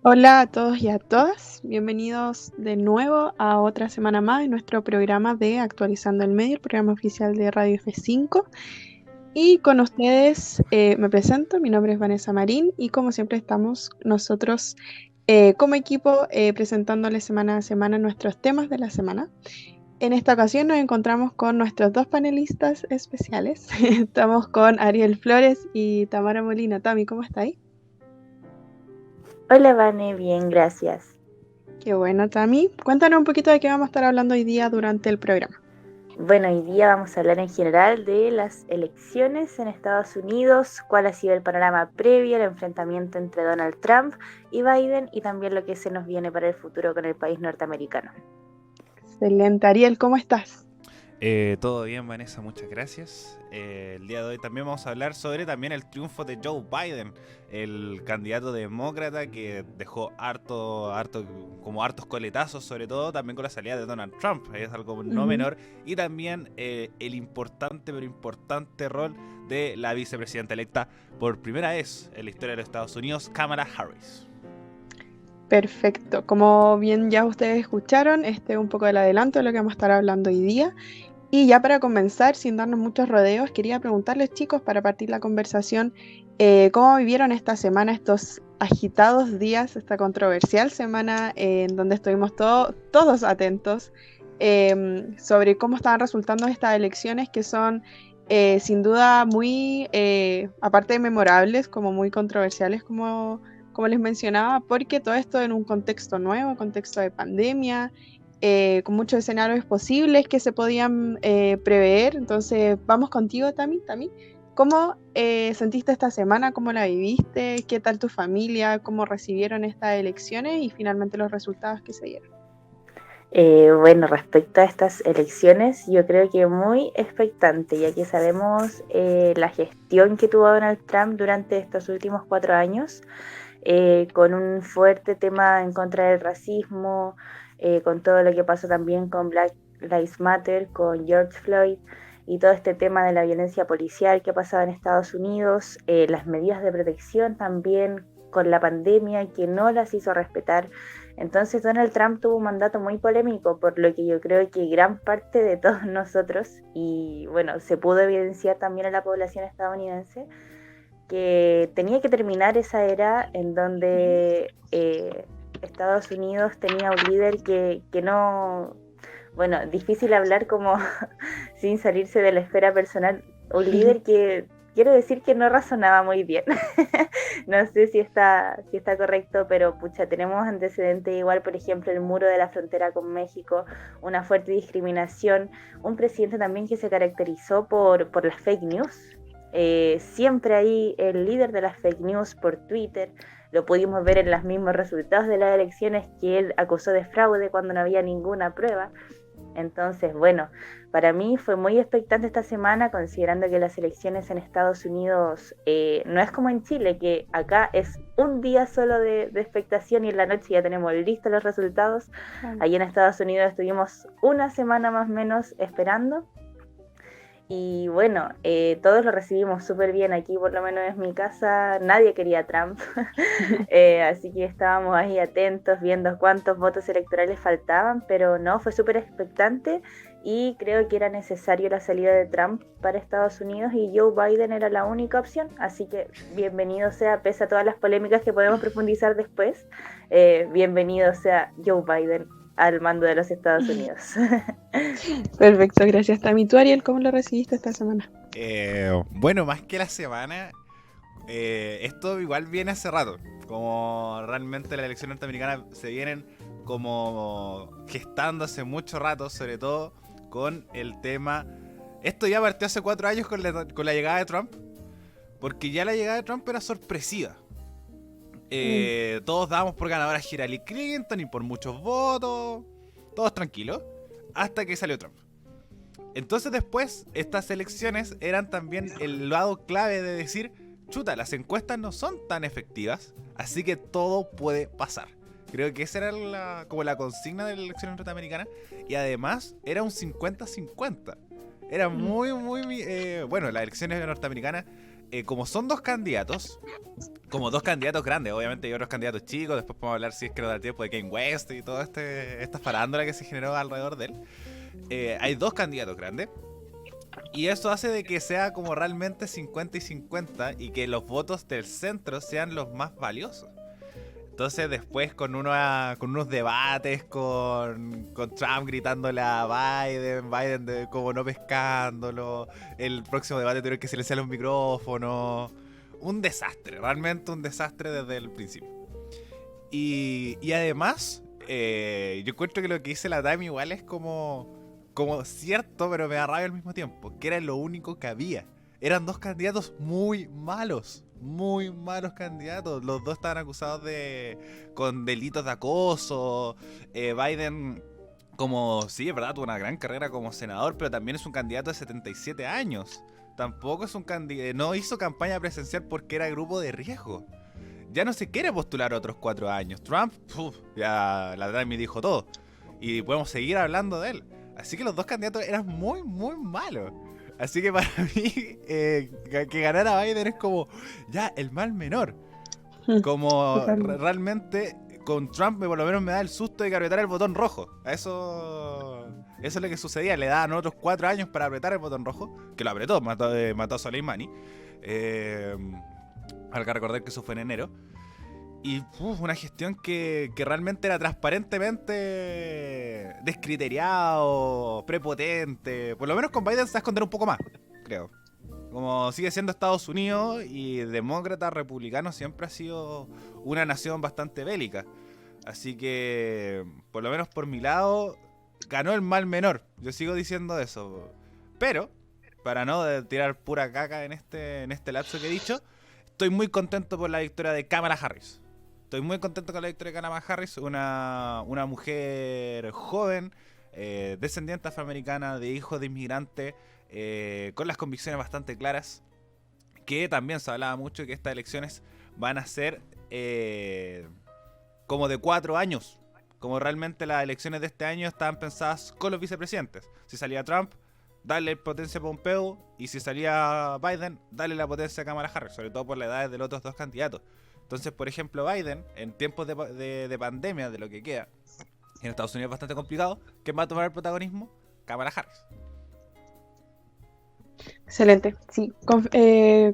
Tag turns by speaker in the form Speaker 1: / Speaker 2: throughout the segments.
Speaker 1: Hola a todos y a todas, bienvenidos de nuevo a otra semana más en nuestro programa de Actualizando el Medio, el programa oficial de Radio F5. Y con ustedes me presento, mi nombre es Vanessa Marín y como siempre estamos nosotros como equipo presentándoles semana a semana nuestros temas de la semana. En esta ocasión nos encontramos con nuestros dos panelistas especiales. Estamos con Ariel Flores y Tamara Molina. Tami, ¿cómo estáis?
Speaker 2: Hola, Vane, bien, gracias.
Speaker 1: Qué bueno, Tami. Cuéntanos un poquito de qué vamos a estar hablando hoy día durante el programa.
Speaker 2: Bueno, hoy día vamos a hablar en general de las elecciones en Estados Unidos, cuál ha sido el panorama previo al enfrentamiento entre Donald Trump y Biden y también lo que se nos viene para el futuro con el país norteamericano.
Speaker 1: Excelente. Ariel, ¿cómo estás?
Speaker 3: Todo bien, Vanessa, muchas gracias. El día de hoy también vamos a hablar sobre también el triunfo de Joe Biden, el candidato demócrata que dejó como hartos coletazos, sobre todo también con la salida de Donald Trump, es algo no
Speaker 1: Ujú.
Speaker 3: menor, y también el importante, pero importante rol de la vicepresidenta electa por primera vez en la historia de los Estados Unidos, Kamala Harris.
Speaker 1: Perfecto. Como bien ya ustedes escucharon, este es un poco del adelanto de lo que vamos a estar hablando hoy día. Y ya para comenzar, sin darnos muchos rodeos, quería preguntarles, chicos, para partir la conversación, ¿cómo vivieron esta semana, estos agitados días, esta controversial semana en donde estuvimos todos atentos sobre cómo estaban resultando estas elecciones que son sin duda muy, aparte de memorables, como muy controversiales, como les mencionaba, porque todo esto en un contexto nuevo, contexto de pandemia, con muchos escenarios posibles que se podían prever. Entonces, vamos contigo, Tami. Tami, ¿cómo sentiste esta semana? ¿Cómo la viviste? ¿Qué tal tu familia? ¿Cómo recibieron estas elecciones y finalmente los resultados que se dieron?
Speaker 2: Bueno, respecto a estas elecciones, yo creo que muy expectante, ya que sabemos la gestión que tuvo Donald Trump durante estos últimos 4 años, con un fuerte tema en contra del racismo, con todo lo que pasó también con Black Lives Matter, con George Floyd y todo este tema de la violencia policial que pasaba en Estados Unidos, las medidas de protección también con la pandemia que no las hizo respetar. Entonces Donald Trump tuvo un mandato muy polémico, por lo que yo creo que gran parte de todos nosotros, y bueno, se pudo evidenciar también en la población estadounidense, que tenía que terminar esa era en donde Estados Unidos tenía un líder que no, bueno, difícil hablar como sin salirse de la esfera personal, un líder que quiero decir que no razonaba muy bien. No sé si está correcto, pero pucha, tenemos antecedentes igual, por ejemplo, el muro de la frontera con México, una fuerte discriminación, un presidente también que se caracterizó por las fake news. Siempre ahí el líder de las fake news por Twitter, lo pudimos ver en los mismos resultados de las elecciones que él acusó de fraude cuando no había ninguna prueba. Entonces, bueno, para mí fue muy expectante esta semana, considerando que las elecciones en Estados Unidos no es como en Chile, que acá es un día solo de expectación y en la noche ya tenemos listos los resultados. Allí en Estados Unidos estuvimos una semana más o menos esperando. Y bueno, todos lo recibimos súper bien. Aquí, por lo menos en mi casa, nadie quería a Trump. Así que estábamos ahí atentos, viendo cuántos votos electorales faltaban, pero no, fue súper expectante y creo que era necesario la salida de Trump para Estados Unidos y Joe Biden era la única opción. Así que bienvenido sea, pese a todas las polémicas que podemos profundizar después, bienvenido sea Joe Biden al mando de los Estados Unidos.
Speaker 1: Perfecto, gracias, Tami. ¿Tú, Ariel, cómo lo recibiste esta semana?
Speaker 3: Bueno, más que la semana, esto igual viene hace rato. Como realmente las elecciones norteamericanas se vienen como gestando hace mucho rato, sobre todo con el tema. Esto ya partió hace 4 años con la llegada de Trump, porque ya la llegada de Trump era sorpresiva.
Speaker 1: Mm.
Speaker 3: Todos dábamos por ganadora a Hillary Clinton y por muchos votos, todos tranquilos, hasta que salió Trump. Entonces después, estas elecciones eran también el lado clave de decir, chuta, las encuestas no son tan efectivas, así que todo puede pasar. Creo que esa era como la consigna de la elección norteamericana. Y además era un 50-50. Era
Speaker 1: Mm.
Speaker 3: muy, muy... bueno, las elecciones norteamericanas como son dos candidatos, como dos candidatos grandes, obviamente hay otros candidatos chicos, después podemos hablar si es que nos da tiempo de Kanye West y toda esta farándula que se generó alrededor de él. Hay dos candidatos grandes. Y eso hace de que sea como realmente 50 y 50 y que los votos del centro sean los más valiosos. Entonces después con unos debates con Trump gritándole a Biden como no pescándolo, el próximo debate tuvieron que silenciar los micrófonos. Un desastre, realmente un desastre desde el principio. Y además, yo encuentro que lo que dice la Tami igual es como cierto, pero me da rabia al mismo tiempo, que era lo único que había. Eran dos candidatos muy malos candidatos. Los dos estaban acusados con delitos de acoso. Biden, como sí, es verdad, tuvo una gran carrera como senador, pero también es un candidato de 77 años. Tampoco es un candidato, no hizo campaña presencial porque era grupo de riesgo. Ya no se quiere postular otros 4 años. Trump, ya la Tami dijo todo. Y podemos seguir hablando de él. Así que los dos candidatos eran muy malos. Así que para mí, que ganara Biden es como, ya, el mal menor. Como realmente, con Trump por lo menos me da el susto de que apretara el botón rojo. Eso es lo que sucedía. Le daban otros 4 años para apretar el botón rojo, que lo apretó, mató a Soleimani. Hay que recordar que eso fue en enero. Y una gestión que realmente era transparentemente descriteriado, prepotente. Por lo menos con Biden se va a esconder un poco más, creo. Como sigue siendo Estados Unidos y demócrata, republicano, siempre ha sido una nación bastante bélica. Así que, por lo menos por mi lado, ganó el mal menor. Yo sigo diciendo eso. Pero, para no tirar pura caca en este lapso que he dicho, estoy muy contento por la victoria de Kamala Harris. Estoy muy contento con la victoria de Kamala Harris, una mujer joven, descendiente afroamericana, de hijos de inmigrantes, con las convicciones bastante claras, que también se hablaba mucho que estas elecciones van a ser como de 4 años, como realmente las elecciones de este año estaban pensadas con los vicepresidentes. Si salía Trump, darle potencia a Pompeo, y si salía Biden, darle la potencia a Kamala Harris, sobre todo por la edad de los otros dos candidatos. Entonces, por ejemplo, Biden, en tiempos de pandemia, de lo que queda, en Estados Unidos es bastante complicado, ¿quién va a tomar el protagonismo? Kamala Harris.
Speaker 1: Excelente, sí.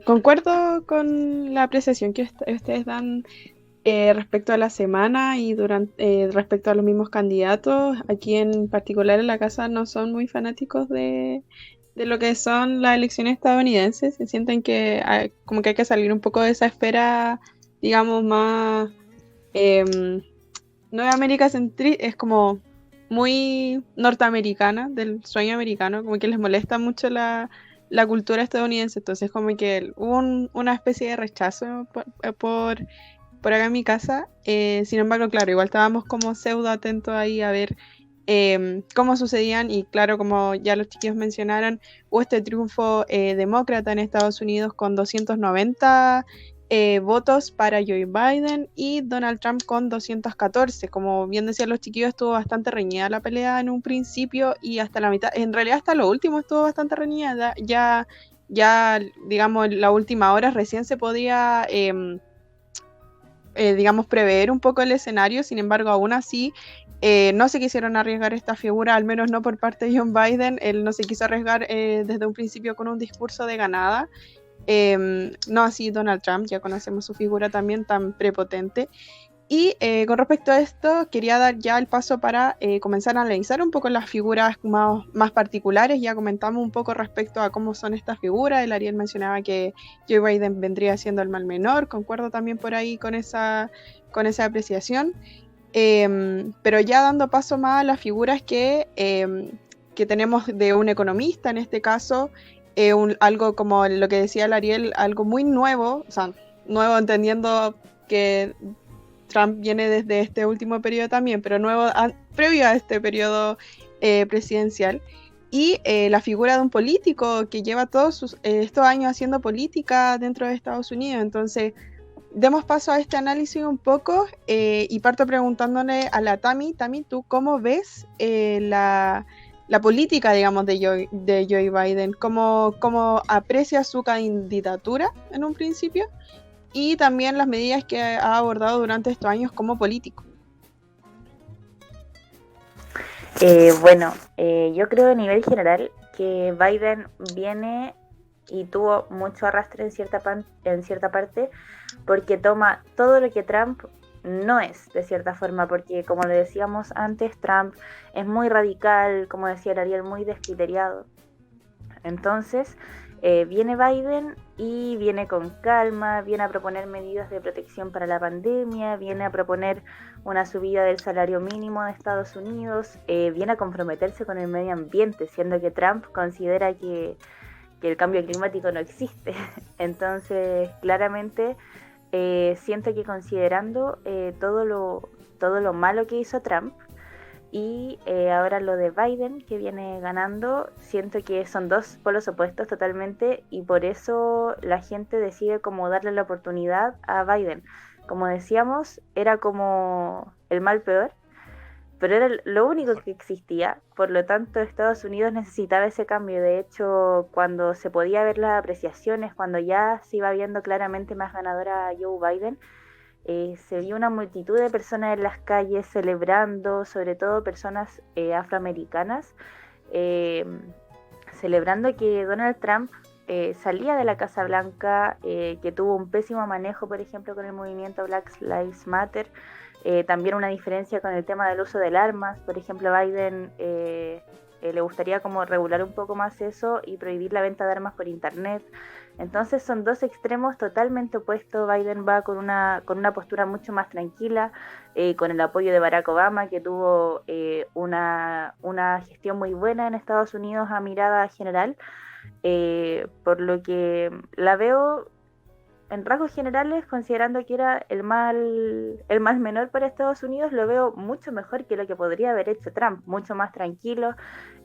Speaker 1: Concuerdo con la apreciación que ustedes dan respecto a la semana y respecto a los mismos candidatos. Aquí en particular en la casa no son muy fanáticos de lo que son las elecciones estadounidenses. Se sienten que como que hay que salir un poco de esa esfera, digamos, más Nueva América es como muy norteamericana, del sueño americano, como que les molesta mucho la cultura estadounidense. Entonces como que hubo una especie de rechazo por acá en mi casa. Sin embargo, claro, igual estábamos como pseudo atentos ahí a ver cómo sucedían, y claro, como ya los chiquillos mencionaron, hubo este triunfo demócrata en Estados Unidos con 290 votos para Joe Biden y Donald Trump con 214. Como bien decían los chiquillos, estuvo bastante reñida la pelea en un principio y hasta la mitad, en realidad hasta lo último estuvo bastante reñida. Ya digamos, la última hora recién se podía digamos, prever un poco el escenario. Sin embargo, aún así no se quisieron arriesgar esta figura, al menos no por parte de John Biden. Él no se quiso arriesgar desde un principio con un discurso de ganada. No así Donald Trump, ya conocemos su figura también tan prepotente. Y con respecto a esto, quería dar ya el paso para comenzar a analizar un poco las figuras más particulares. Ya comentamos un poco respecto a cómo son estas figuras. El Ariel mencionaba que Joe Biden vendría siendo el mal menor. Concuerdo también por ahí con esa apreciación. Pero ya dando paso más a las figuras que tenemos de un economista, en este caso, algo como lo que decía el Ariel, algo muy nuevo, o sea, nuevo entendiendo que Trump viene desde este último periodo también, pero nuevo previo a este periodo presidencial, y la figura de un político que lleva todos estos años haciendo política dentro de Estados Unidos. Entonces, demos paso a este análisis un poco, y parto preguntándole a la Tami. Tami, ¿tú cómo ves la la política, digamos, de Joe Biden, cómo aprecia su candidatura en un principio y también las medidas que ha abordado durante estos años como político.
Speaker 2: Yo creo a nivel general que Biden viene y tuvo mucho arrastre en cierta parte porque toma todo lo que Trump no es, de cierta forma, porque como le decíamos antes, Trump es muy radical, como decía Ariel, muy descriteriado. Entonces, viene Biden y viene con calma, viene a proponer medidas de protección para la pandemia, viene a proponer una subida del salario mínimo de Estados Unidos, viene a comprometerse con el medio ambiente, siendo que Trump considera que el cambio climático no existe. Entonces, claramente, siento que considerando todo lo malo que hizo Trump, y ahora lo de Biden, que viene ganando, siento que son dos polos opuestos totalmente y por eso la gente decide como darle la oportunidad a Biden. Como decíamos, era como el mal peor, pero era lo único que existía, por lo tanto Estados Unidos necesitaba ese cambio. De hecho, cuando se podía ver las apreciaciones, cuando ya se iba viendo claramente más ganadora Joe Biden, se vio una multitud de personas en las calles celebrando, sobre todo personas afroamericanas, eh, celebrando que Donald Trump salía de la Casa Blanca, que tuvo un pésimo manejo, por ejemplo, con el movimiento Black Lives Matter, también una diferencia con el tema del uso del armas. Por ejemplo, Biden le gustaría como regular un poco más eso y prohibir la venta de armas por internet. Entonces son dos extremos totalmente opuestos. Biden va con una postura mucho más tranquila, con el apoyo de Barack Obama, que tuvo una gestión muy buena en Estados Unidos a mirada general, por lo que la veo en rasgos generales, considerando que era el mal menor para Estados Unidos, lo veo mucho mejor que lo que podría haber hecho Trump, mucho más tranquilo,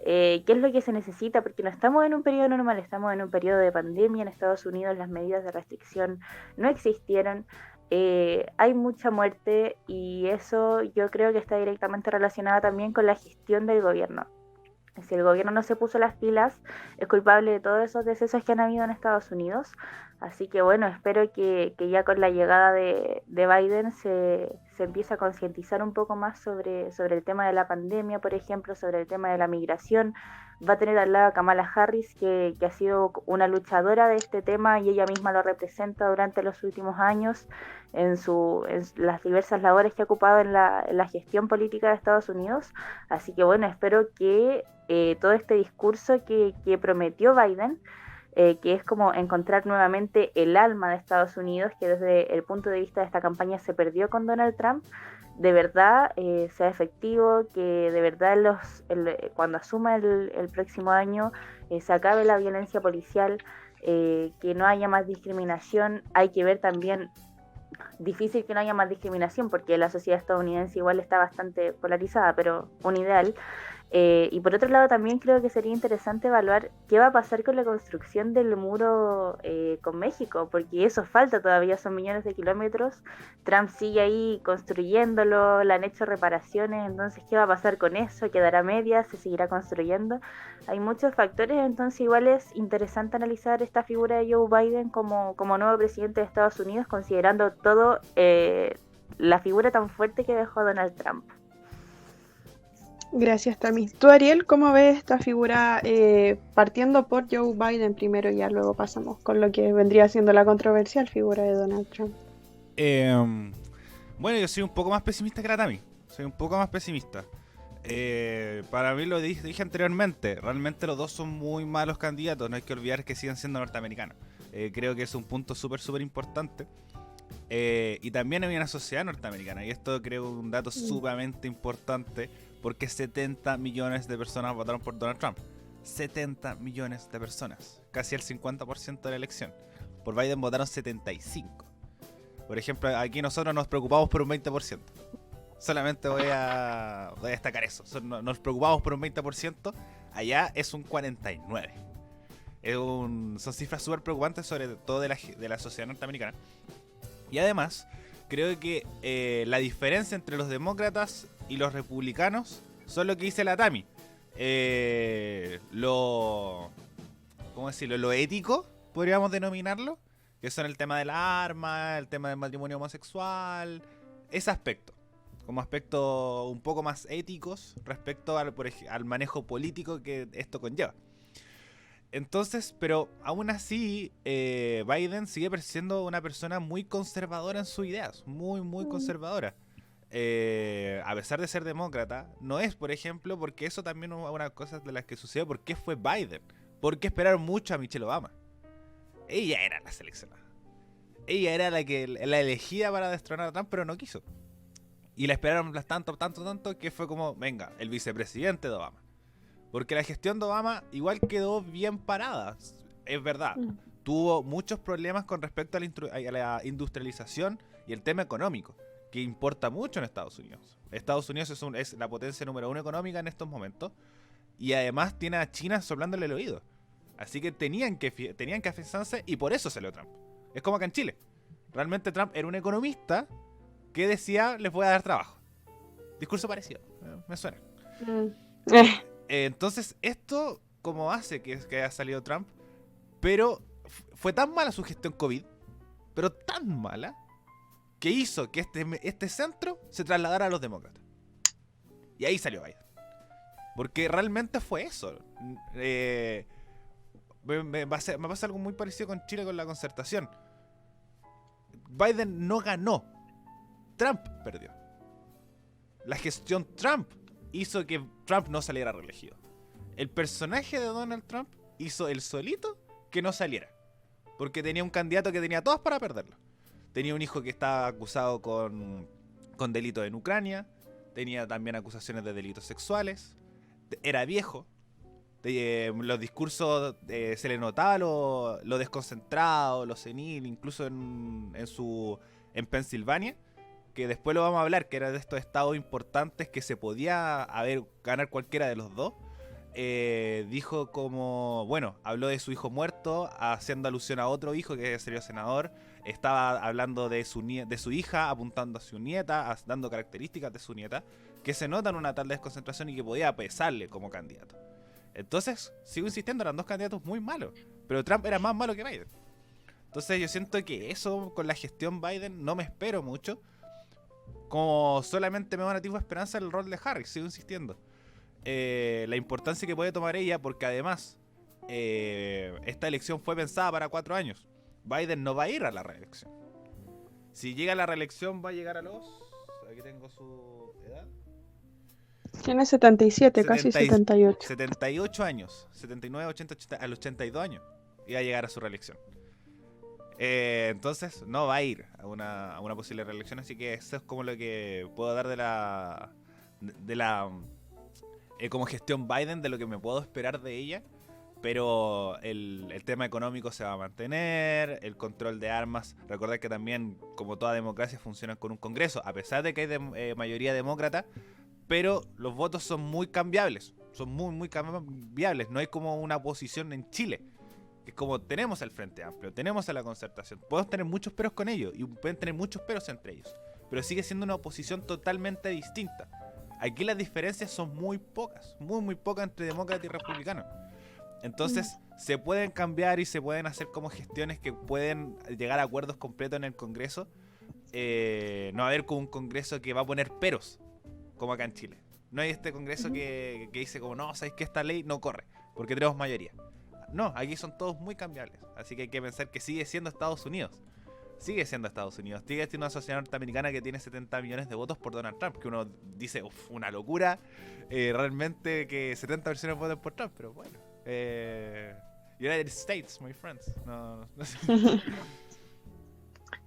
Speaker 2: que es lo que se necesita, porque no estamos en un periodo normal, estamos en un periodo de pandemia. En Estados Unidos las medidas de restricción no existieron, hay mucha muerte y eso yo creo que está directamente relacionado también con la gestión del gobierno. Si el gobierno no se puso las pilas, es culpable de todos esos decesos que han habido en Estados Unidos. Así que bueno, espero que ya con la llegada de Biden se empiece a concientizar un poco más sobre el tema de la pandemia, por ejemplo, sobre el tema de la migración. Va a tener al lado a Kamala Harris, que ha sido una luchadora de este tema y ella misma lo representa durante los últimos años en las diversas labores que ha ocupado en la gestión política de Estados Unidos. Así que bueno, espero que todo este discurso que prometió Biden, que es como encontrar nuevamente el alma de Estados Unidos, que desde el punto de vista de esta campaña se perdió con Donald Trump, de verdad sea efectivo, que de verdad cuando asuma el próximo año se acabe la violencia policial, que no haya más discriminación. Hay que ver también, difícil que no haya más discriminación porque la sociedad estadounidense igual está bastante polarizada, pero un ideal. Y por otro lado también creo que sería interesante evaluar qué va a pasar con la construcción del muro con México, porque eso falta todavía, son millones de kilómetros. Trump sigue ahí construyéndolo, le han hecho reparaciones, entonces ¿qué va a pasar con eso? ¿Quedará a medias? ¿Se seguirá construyendo? Hay muchos factores, entonces igual es interesante analizar esta figura de Joe Biden como nuevo presidente de Estados Unidos, considerando todo la figura tan fuerte que dejó Donald Trump.
Speaker 1: Gracias, Tami. Tú, Ariel, ¿cómo ves esta figura partiendo por Joe Biden primero y ya luego pasamos con lo que vendría siendo la controversial figura de Donald Trump?
Speaker 3: Bueno, yo soy un poco más pesimista que la Tami. Soy un poco más pesimista. Para mí, lo dije anteriormente, realmente los dos son muy malos candidatos. No hay que olvidar que siguen siendo norteamericanos. Creo que es un punto súper importante. Y también hay una sociedad norteamericana, y esto creo un dato sumamente importante, porque 70 millones de personas votaron por Donald Trump. 70 millones de personas, casi el 50% de la elección. Por Biden votaron 75. Por ejemplo, aquí nosotros nos preocupamos por un 20%. Solamente voy a destacar eso. Nos preocupamos por un 20%, allá es un 49%. Son cifras súper preocupantes, sobre todo de la sociedad norteamericana. Y además, creo que la diferencia entre los demócratas y los republicanos son lo que dice la Tami. ¿cómo decirlo? Lo ético, podríamos denominarlo, que son el tema del arma, el tema del matrimonio homosexual, ese aspecto, como aspectos un poco más éticos respecto al manejo político que esto conlleva. Entonces, pero aún así, Biden sigue siendo una persona muy conservadora en sus ideas, muy conservadora. A pesar de ser demócrata, no es, por ejemplo, porque eso también es una de las cosas de las que sucedió. ¿Por qué fue Biden? Porque esperaron mucho a Michelle Obama. Ella era la seleccionada. Ella era la elegida para destronar a Trump, pero no quiso. Y la esperaron tanto que fue como, venga, el vicepresidente de Obama. Porque la gestión de Obama igual quedó bien parada, es verdad. Tuvo muchos problemas con respecto a la industrialización y el tema económico, que importa mucho en Estados Unidos. Estados Unidos es la potencia número 1 económica en estos momentos, y además tiene a China soplándole el oído. Así que tenían que afianzarse, y por eso salió Trump. Es como acá en Chile. Realmente Trump era un economista que decía, les voy a dar trabajo. Discurso parecido, me suena. Entonces, esto como hace que haya salido Trump, pero fue tan mala su gestión COVID, pero tan mala, que hizo que este centro se trasladara a los demócratas. Y ahí salió Biden. Porque realmente fue eso. Me pasa algo muy parecido con Chile con la concertación. Biden no ganó. Trump perdió. La gestión Trump hizo que Trump no saliera reelegido. El personaje de Donald Trump hizo el solito que no saliera. Porque tenía un candidato que tenía todas para perderlo. Tenía un hijo que estaba acusado con delitos en Ucrania. Tenía también acusaciones de delitos sexuales. Era viejo. Los discursos se le notaba lo desconcentrado, lo senil, incluso en Pensilvania, que después lo vamos a hablar, que era de estos estados importantes que se podía ganar cualquiera de los dos. Dijo como, bueno, habló de su hijo muerto, haciendo alusión a otro hijo que sería senador. Estaba hablando de su hija, apuntando a su nieta, dando características de su nieta, que se notan una tal desconcentración y que podía pesarle como candidato. Entonces, sigo insistiendo, eran dos candidatos muy malos, pero Trump era más malo que Biden. Entonces yo siento que eso, con la gestión Biden, no me espero mucho. Como solamente me da una tipo de esperanza el rol de Harris, sigo insistiendo. La importancia que puede tomar ella, porque además esta elección fue pensada para 4 años. Biden no va a ir a la reelección. Si llega a la reelección va a llegar a los... Aquí tengo su edad.
Speaker 1: Tiene 77, casi 78.
Speaker 3: 78 años, 79, 80, a los 82 años. Iba a llegar a su reelección. Entonces no va a ir a una posible reelección, así que eso es como lo que puedo dar de la como gestión Biden, de lo que me puedo esperar de ella. Pero el tema económico se va a mantener, el control de armas. Recordad que también, como toda democracia, funciona con un congreso, a pesar de que hay mayoría demócrata, pero los votos son muy cambiables, son muy cambiables. No hay como una oposición en Chile. Es como tenemos al Frente Amplio, tenemos a la Concertación. Podemos tener muchos peros con ellos y pueden tener muchos peros entre ellos, pero sigue siendo una oposición totalmente distinta. Aquí las diferencias son muy pocas, muy pocas entre demócratas y republicanos. Entonces se pueden cambiar y se pueden hacer como gestiones que pueden llegar a acuerdos completos en el Congreso. No va a haber como un Congreso que va a poner peros, como acá en Chile. No hay este Congreso que dice como, no, ¿sabéis que esta ley no corre? Porque tenemos mayoría. No, aquí son todos muy cambiables. Así que hay que pensar que sigue siendo Estados Unidos. Sigue siendo Estados Unidos. Sigue siendo una sociedad norteamericana que tiene 70 millones de votos por Donald Trump. Que uno dice, una locura. Realmente que 70 personas voten por Trump. Pero bueno. United States, my friends. No sé.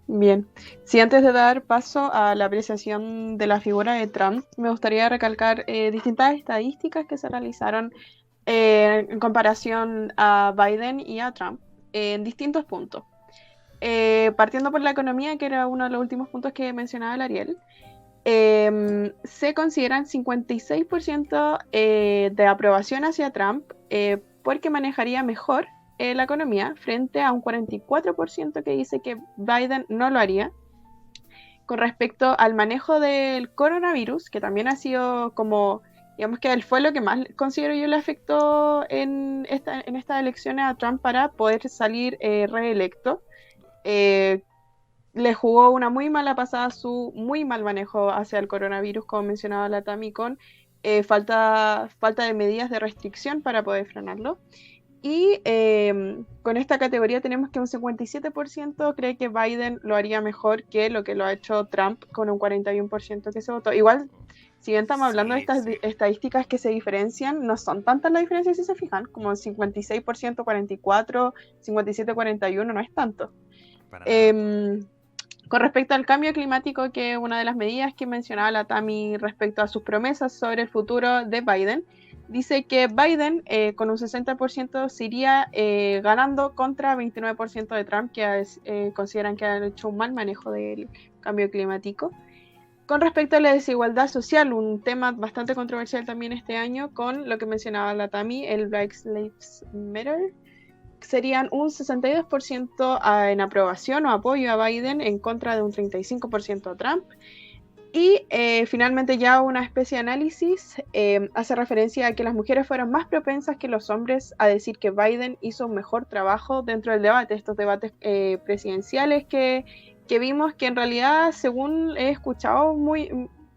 Speaker 1: Bien, si antes de dar paso a la apreciación de la figura de Trump, me gustaría recalcar distintas estadísticas que se realizaron en comparación a Biden y a Trump en distintos puntos. Partiendo por la economía, que era uno de los últimos puntos que mencionaba el Ariel, se consideran 56% de aprobación hacia Trump porque manejaría mejor la economía, frente a un 44% que dice que Biden no lo haría. Con respecto al manejo del coronavirus, que también ha sido como digamos que él fue lo que más considero yo le afectó en estas elecciones a Trump para poder salir reelecto. Le jugó una muy mala pasada su muy mal manejo hacia el coronavirus, como mencionaba la Tami, con falta de medidas de restricción para poder frenarlo. Y con esta categoría tenemos que un 57% cree que Biden lo haría mejor que lo ha hecho Trump, con un 41% que se votó. Igual, si bien estamos hablando de estas estadísticas que se diferencian, no son tantas las diferencias si se fijan, como 56%, 44%, 57%, 41%, no es tanto. Con respecto al cambio climático, que es una de las medidas que mencionaba la Tami respecto a sus promesas sobre el futuro de Biden, dice que Biden con un 60% se iría ganando contra 29% de Trump, que consideran que han hecho un mal manejo del cambio climático. Con respecto a la desigualdad social, un tema bastante controversial también este año, con lo que mencionaba la Tami, el Black Lives Matter, serían un 62% en aprobación o apoyo a Biden en contra de un 35% a Trump. Y finalmente ya una especie de análisis hace referencia a que las mujeres fueron más propensas que los hombres a decir que Biden hizo un mejor trabajo dentro del debate, estos debates presidenciales que vimos, que en realidad, según he escuchado,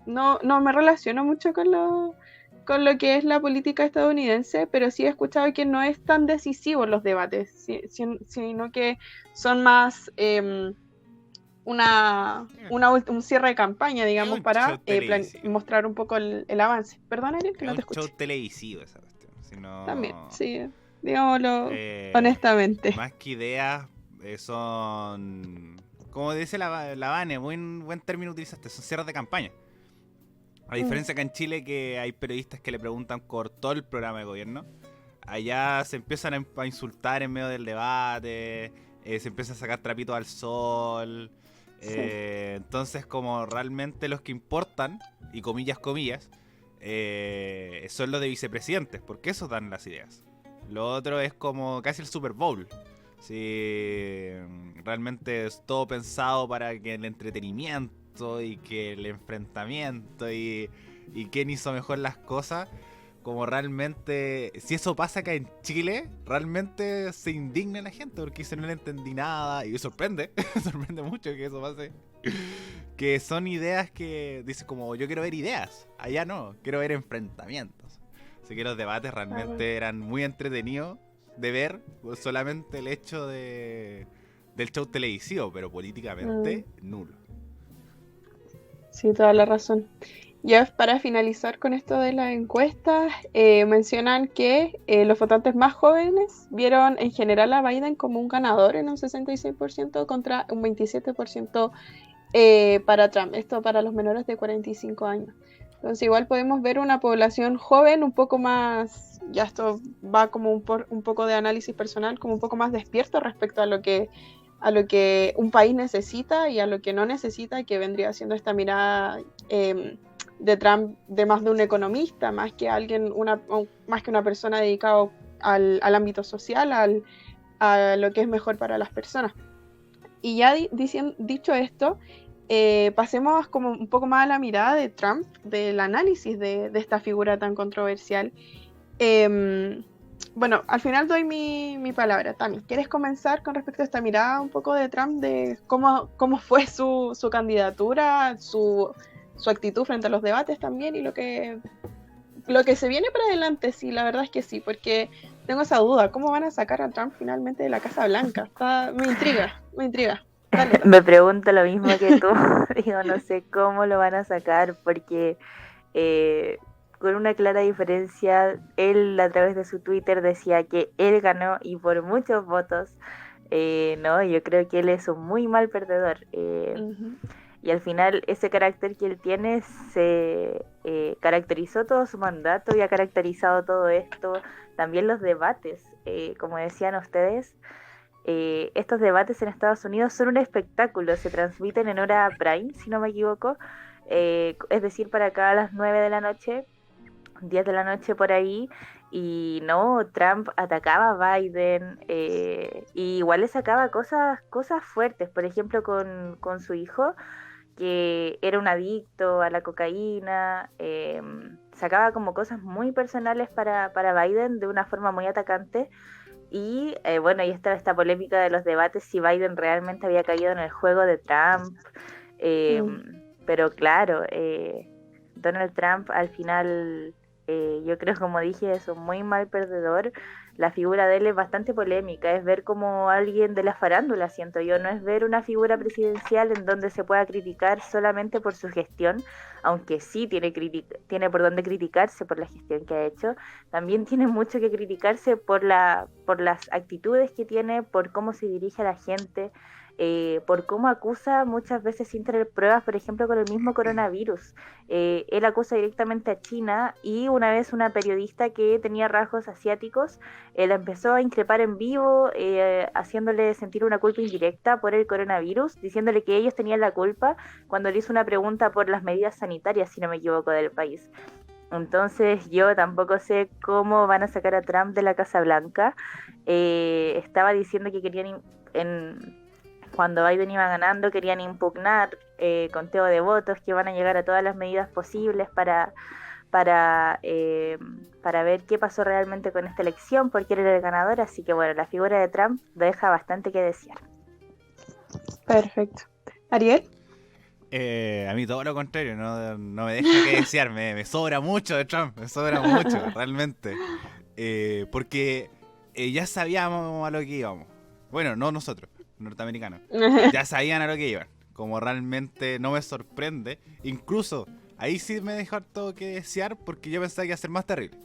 Speaker 1: no me relaciono mucho con lo que es la política estadounidense, pero sí he escuchado que no es tan decisivo los debates, sino que son más un cierre de campaña, digamos, para mostrar un poco el avance. Perdón, Ariel, que no te escuché.
Speaker 3: Es un show televisivo esa cuestión. No...
Speaker 1: También, sí, digámoslo honestamente.
Speaker 3: Más que ideas, son... Como dice la Vane, buen término utilizaste, son cierres de campaña. A diferencia acá en Chile, que hay periodistas que le preguntan por todo el programa de gobierno, allá se empiezan a insultar en medio del debate, se empiezan a sacar trapitos al sol. Sí. Entonces, como realmente los que importan, y comillas, son los de vicepresidentes, porque esos dan las ideas. Lo otro es como casi el Super Bowl. Sí, realmente es todo pensado para que el entretenimiento y que el enfrentamiento y quién hizo mejor las cosas, como realmente, si eso pasa acá en Chile, realmente se indigna la gente porque dice no le entendí nada, y me sorprende, sorprende mucho que eso pase, que son ideas que dice como yo quiero ver ideas, allá no, quiero ver enfrentamientos. Así que los debates realmente eran muy entretenidos de ver, solamente el hecho del show televisivo, pero políticamente nulo.
Speaker 1: Sí, toda la razón. Ya para finalizar con esto de las encuestas, mencionan que los votantes más jóvenes vieron en general a Biden como un ganador en un 66% contra un 27% para Trump. Esto para los menores de 45 años. Entonces igual podemos ver una población joven un poco más, ya esto va como un poco de análisis personal, como un poco más despierto respecto a lo que un país necesita y a lo que no necesita, que vendría siendo esta mirada de Trump de más de un economista, más que una persona dedicada al ámbito social, a lo que es mejor para las personas. Y ya dicho esto, pasemos como un poco más a la mirada de Trump, del análisis de esta figura tan controversial. Bueno, al final doy mi palabra. Tami, ¿quieres comenzar con respecto a esta mirada un poco de Trump, de cómo fue su candidatura, su actitud frente a los debates también, y lo que se viene para adelante? Sí, la verdad es que sí, porque tengo esa duda, ¿cómo van a sacar a Trump finalmente de la Casa Blanca? Me intriga. Dale.
Speaker 2: Me pregunto lo mismo que tú. Digo, no sé cómo lo van a sacar, porque con una clara diferencia, él a través de su Twitter decía que él ganó y por muchos votos. No, yo creo que él es un muy mal perdedor. Y al final ese carácter que él tiene se caracterizó todo su mandato y ha caracterizado todo esto. También los debates, como decían ustedes. Estos debates en Estados Unidos son un espectáculo, se transmiten en hora prime, si no me equivoco, es decir, para acá a las 9 de la noche, 10 de la noche por ahí, y no, Trump atacaba a Biden, y igual le sacaba cosas fuertes, por ejemplo con su hijo, que era un adicto a la cocaína, sacaba como cosas muy personales para Biden de una forma muy atacante. Y bueno, ahí estaba esta polémica de los debates si Biden realmente había caído en el juego de Trump. Pero claro, Donald Trump al final, yo creo, como dije, es un muy mal perdedor. La figura de él es bastante polémica, es ver como alguien de la farándula, siento yo, no es ver una figura presidencial en donde se pueda criticar solamente por su gestión, aunque sí tiene por dónde criticarse por la gestión que ha hecho, también tiene mucho que criticarse por las actitudes que tiene, por cómo se dirige a la gente, por cómo acusa muchas veces sin tener pruebas, por ejemplo, con el mismo coronavirus. Él acusa directamente a China y una vez una periodista que tenía rasgos asiáticos la empezó a increpar en vivo, haciéndole sentir una culpa indirecta por el coronavirus, diciéndole que ellos tenían la culpa cuando le hizo una pregunta por las medidas sanitarias, si no me equivoco, del país. Entonces yo tampoco sé cómo van a sacar a Trump de la Casa Blanca. Estaba diciendo que querían cuando Biden iba ganando, querían impugnar conteo de votos, que van a llegar a todas las medidas posibles para ver qué pasó realmente con esta elección, porque él era el ganador. Así que bueno, la figura de Trump deja bastante que desear.
Speaker 1: Perfecto. ¿Ariel?
Speaker 3: A mí todo lo contrario, no me deja que desear, me sobra mucho de Trump, me sobra mucho, realmente. Porque ya sabíamos a lo que íbamos. Bueno, no nosotros, norteamericanos. Ya sabían a lo que iban. Como realmente no me sorprende. Incluso ahí sí me dejó harto que desear porque yo pensaba que iba a ser más terrible.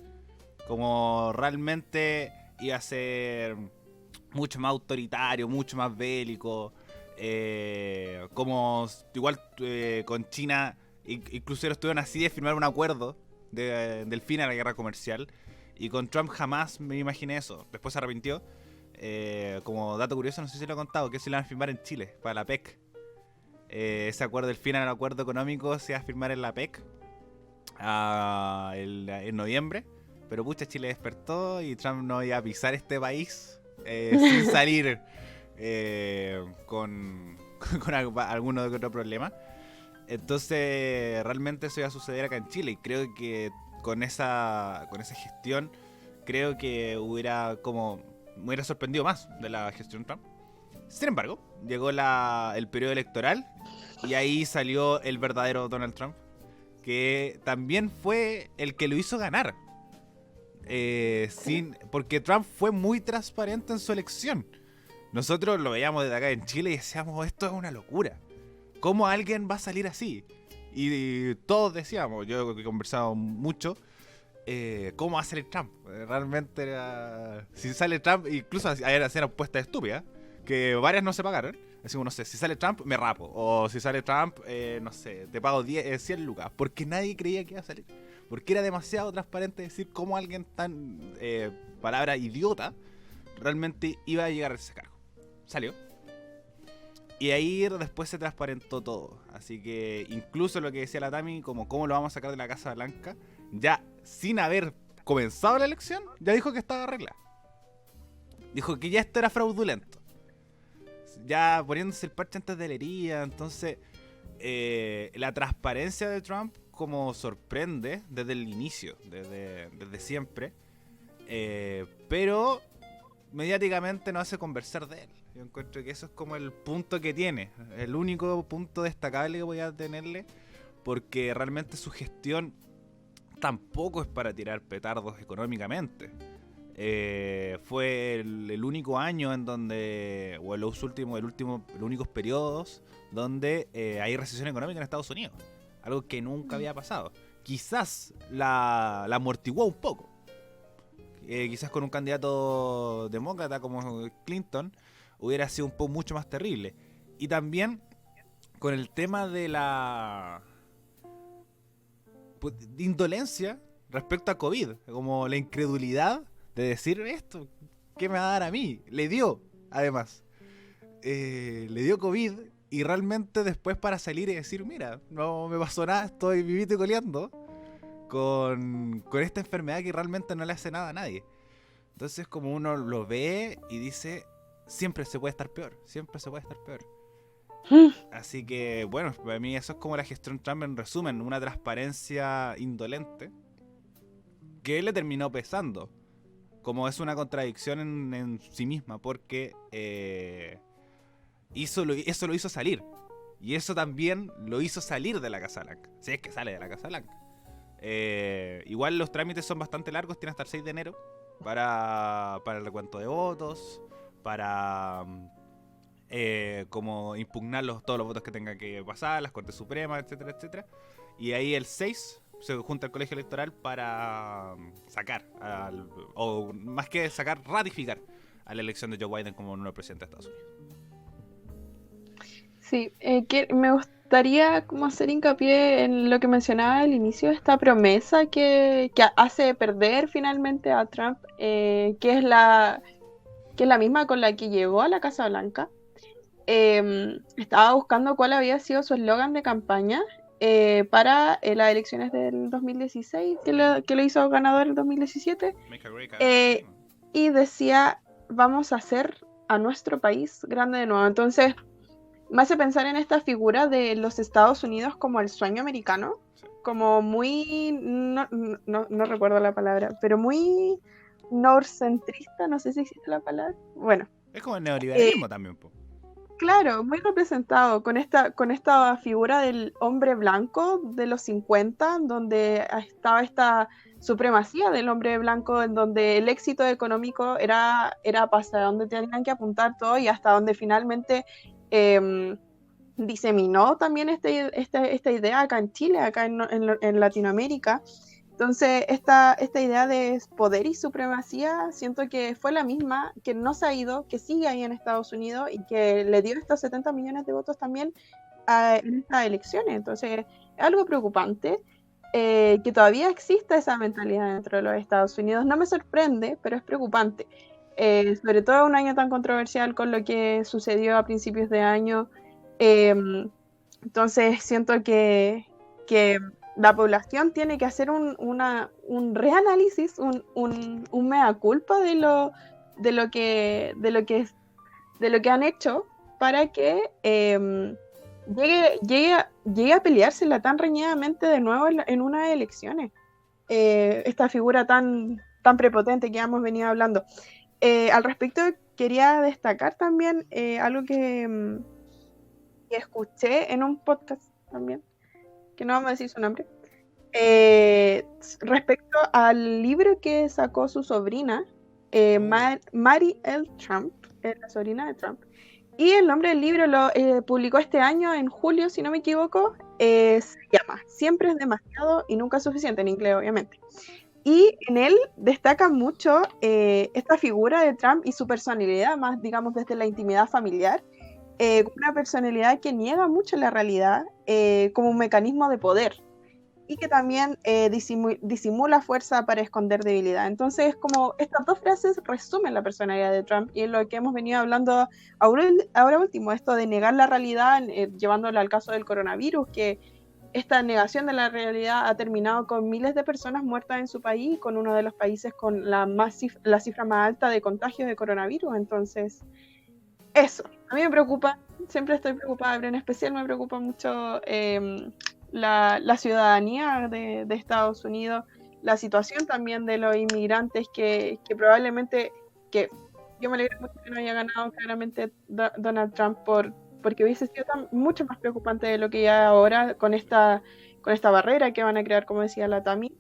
Speaker 3: Como realmente iba a ser mucho más autoritario, mucho más bélico. Como igual con China, incluso estuvieron así de firmar un acuerdo del fin a la guerra comercial. Y con Trump jamás me imaginé eso. Después se arrepintió. Como dato curioso, no sé si lo he contado, que se lo van a firmar en Chile, para la PEC. Ese acuerdo, el fin al acuerdo económico, se va a firmar en la PEC en noviembre. Pero pucha, Chile despertó y Trump no iba a pisar este país sin salir con alguno que otro problema. Entonces realmente eso iba a suceder acá en Chile. Y creo que con esa gestión, creo que me hubiera sorprendido más de la gestión Trump. Sin embargo, llegó el periodo electoral y ahí salió el verdadero Donald Trump, que también fue el que lo hizo ganar. Porque Trump fue muy transparente en su elección. Nosotros lo veíamos desde acá en Chile y decíamos, esto es una locura. ¿Cómo alguien va a salir así? Y todos decíamos, yo he conversado mucho, ¿cómo va a salir Trump? Realmente si sale Trump, incluso hacían apuestas estúpidas, que varias no se pagaron. Decimos, no sé, si sale Trump, me rapo. O si sale Trump, no sé, te pago 100 lucas. Porque nadie creía que iba a salir. Porque era demasiado transparente decir cómo alguien tan, palabra idiota, realmente iba a llegar a ese cargo. Salió. Y ahí después se transparentó todo. Así que incluso lo que decía la Tami, como cómo lo vamos a sacar de la Casa Blanca, ya sin haber comenzado la elección, ya dijo que estaba arreglada. Dijo que ya esto era fraudulento. Ya poniéndose el parche antes de la herida. Entonces, la transparencia de Trump como sorprende desde el inicio, desde siempre. Pero mediáticamente no hace conversar de él. Yo encuentro que eso es como el punto que tiene, el único punto destacable que voy a tenerle, porque realmente su gestión tampoco es para tirar petardos económicamente. Fue el único año en donde, o los únicos periodos donde hay recesión económica en Estados Unidos, algo que nunca había pasado. Quizás la amortiguó un poco. Quizás con un candidato demócrata como Clinton hubiera sido un poco mucho más terrible. Y también con el tema de la indolencia respecto a COVID, como la incredulidad de decir esto, ¿qué me va a dar a mí? Le dio, además. Le dio COVID y realmente después para salir y decir, mira, no me pasó nada, estoy vivito y coleando con esta enfermedad que realmente no le hace nada a nadie. Entonces como uno lo ve y dice, siempre se puede estar peor, siempre se puede estar peor. Así que, bueno, para mí eso es como la gestión Trump en resumen, una transparencia indolente que le terminó pesando. Como es una contradicción en sí misma, porque eso lo hizo salir. Y eso también lo hizo salir de la Casa Blanca. Si es que sale de la Casa Blanca. Igual los trámites son bastante largos, tienen hasta el 6 de enero para el recuento de votos, para como impugnar todos los votos que tengan que pasar, las Cortes Supremas, etcétera, etcétera. Y ahí el 6 se junta el colegio electoral para sacar, o más que sacar, ratificar a la elección de Joe Biden como nuevo presidente de Estados Unidos.
Speaker 1: Sí, que me gustaría como hacer hincapié en lo que mencionaba al inicio, esta promesa que hace perder finalmente a Trump, que es la misma con la que llegó a la Casa Blanca. Estaba buscando cuál había sido su eslogan de campaña para las elecciones del 2016, que lo hizo ganador en 2017, y decía, vamos a hacer a nuestro país grande de nuevo. Entonces, me hace pensar en esta figura de los Estados Unidos como el sueño americano, como muy, no recuerdo la palabra, pero muy norcentrista, no sé si existe la palabra. Bueno.
Speaker 3: Es como el neoliberalismo también, po.
Speaker 1: Claro, muy representado con esta figura del hombre blanco de los 50, donde estaba esta supremacía del hombre blanco, en donde el éxito económico era hasta donde tenían que apuntar todo y hasta donde finalmente diseminó también esta idea acá en Chile, acá en Latinoamérica. Entonces, esta idea de poder y supremacía, siento que fue la misma, que no se ha ido, que sigue ahí en Estados Unidos y que le dio estos 70 millones de votos también en estas elecciones. Entonces, es algo preocupante que todavía exista esa mentalidad dentro de los Estados Unidos. No me sorprende, pero es preocupante. Sobre todo un año tan controversial con lo que sucedió a principios de año. Entonces, siento que la población tiene que hacer un reanálisis, un mea culpa de lo que han hecho para que llegue a peleársela tan reñidamente de nuevo en unas elecciones. Esta figura tan prepotente que hemos venido hablando. Al respecto, quería destacar también algo que escuché en un podcast también, que no vamos a decir su nombre, respecto al libro que sacó su sobrina, Mary L. Trump, la sobrina de Trump. Y el nombre del libro lo publicó este año, en julio, si no me equivoco. Se llama Siempre es demasiado y nunca es suficiente, en inglés, obviamente. Y en él destaca mucho esta figura de Trump y su personalidad, más, digamos, desde la intimidad familiar. Una personalidad que niega mucho la realidad como un mecanismo de poder y que también disimula fuerza para esconder debilidad. Entonces, como estas dos frases resumen la personalidad de Trump y es lo que hemos venido hablando ahora último, esto de negar la realidad, llevándolo al caso del coronavirus, que esta negación de la realidad ha terminado con miles de personas muertas en su país, con uno de los países con la cifra más alta de contagios de coronavirus. Entonces, eso, a mí me preocupa, siempre estoy preocupada, pero en especial me preocupa mucho la ciudadanía de Estados Unidos, la situación también de los inmigrantes que probablemente, que yo me alegro mucho que no haya ganado claramente Donald Trump porque hubiese sido mucho más preocupante de lo que ya ahora con esta barrera que van a crear, como decía la Tami.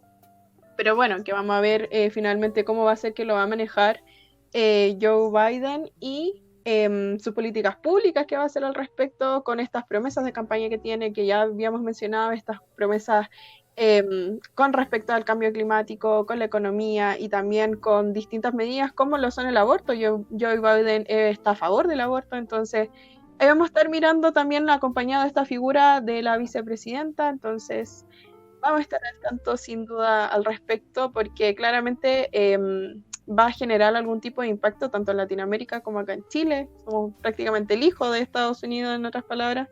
Speaker 1: Pero bueno, que vamos a ver finalmente cómo va a ser que lo va a manejar Joe Biden y sus políticas públicas que va a hacer al respecto con estas promesas de campaña que tiene, que ya habíamos mencionado, estas promesas con respecto al cambio climático, con la economía y también con distintas medidas como lo son el aborto. Joe Biden está a favor del aborto, entonces ahí vamos a estar mirando también acompañado de esta figura de la vicepresidenta. Entonces vamos a estar al tanto sin duda al respecto, porque claramente va a generar algún tipo de impacto tanto en Latinoamérica como acá en Chile. Somos prácticamente el hijo de Estados Unidos, en otras palabras.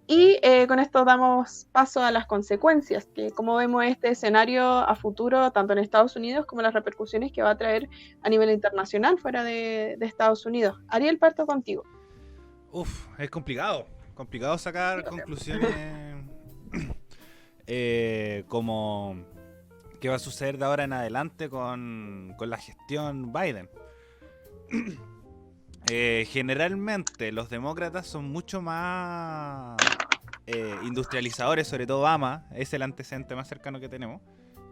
Speaker 1: Y con esto damos paso a las consecuencias, que como vemos este escenario a futuro, tanto en Estados Unidos como las repercusiones que va a traer a nivel internacional fuera de Estados Unidos. Ariel, parto contigo.
Speaker 3: Es complicado complicado sacar conclusiones como qué va a suceder de ahora en adelante con la gestión Biden. Generalmente los demócratas son mucho más industrializadores, sobre todo Obama, es el antecedente más cercano que tenemos,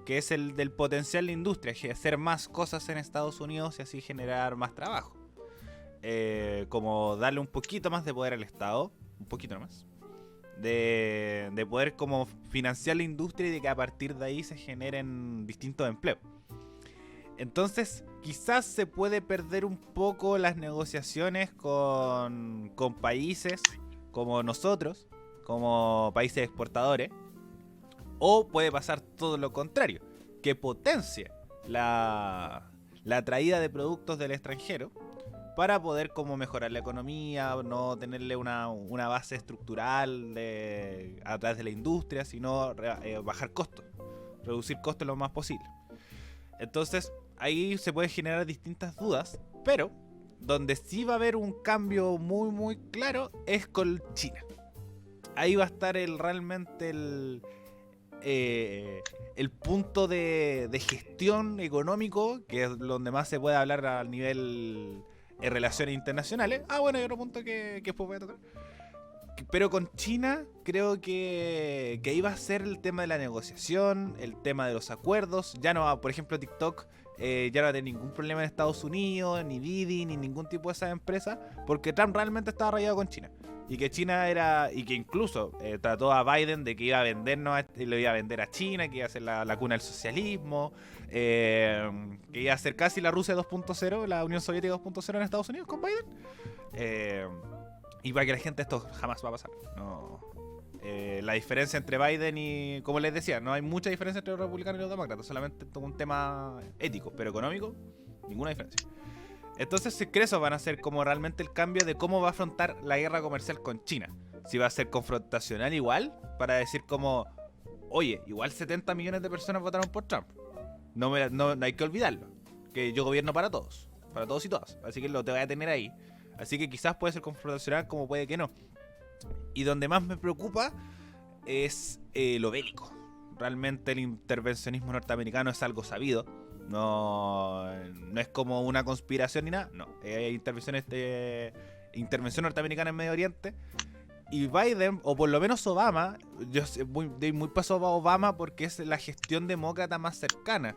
Speaker 3: que es el del potencial de industria, hacer más cosas en Estados Unidos y así generar más trabajo. Como darle un poquito más de poder al Estado, un poquito nomás, de poder como financiar la industria y de que a partir de ahí se generen distintos empleos. Entonces, quizás se puede perder un poco las negociaciones con países como nosotros, como países exportadores, o puede pasar todo lo contrario, que potencie la traída de productos del extranjero para poder como mejorar la economía, no tenerle una base estructural a través de la industria, sino bajar costos, reducir costos lo más posible. Entonces, ahí se pueden generar distintas dudas, pero donde sí va a haber un cambio muy muy claro es con China. Ahí va a estar realmente el punto de gestión económico, que es donde más se puede hablar a nivel relaciones internacionales. Bueno, hay otro punto que después voy a tocar. Pero con China creo que ahí va a ser el tema de la negociación, el tema de los acuerdos. Ya no va, por ejemplo, TikTok ya no va a tener ningún problema en Estados Unidos, ni Didi, ni ningún tipo de esas empresas, porque Trump realmente estaba rayado con China. Y que China y que incluso trató a Biden de que iba a vendernos, lo iba a vender a China, que iba a ser la cuna del socialismo, que iba a ser casi la Rusia 2.0, la Unión Soviética 2.0 en Estados Unidos con Biden. Y para que la gente esto jamás va a pasar. No. La diferencia entre Biden y, como les decía, no hay mucha diferencia entre los republicanos y los demócratas, solamente un tema ético, pero económico, ninguna diferencia. Entonces, si crees eso van a ser como realmente el cambio de cómo va a afrontar la guerra comercial con China. Si va a ser confrontacional igual, para decir como, oye, igual 70 millones de personas votaron por Trump. No hay que olvidarlo, que yo gobierno para todos y todas, así que lo te voy a tener ahí. Así que quizás puede ser confrontacional como puede que no. Y donde más me preocupa es lo bélico. Realmente el intervencionismo norteamericano es algo sabido. No es como una conspiración ni nada. No, hay intervención norteamericana en Medio Oriente. Y Biden, o por lo menos Obama, yo doy muy paso a Obama porque es la gestión demócrata más cercana.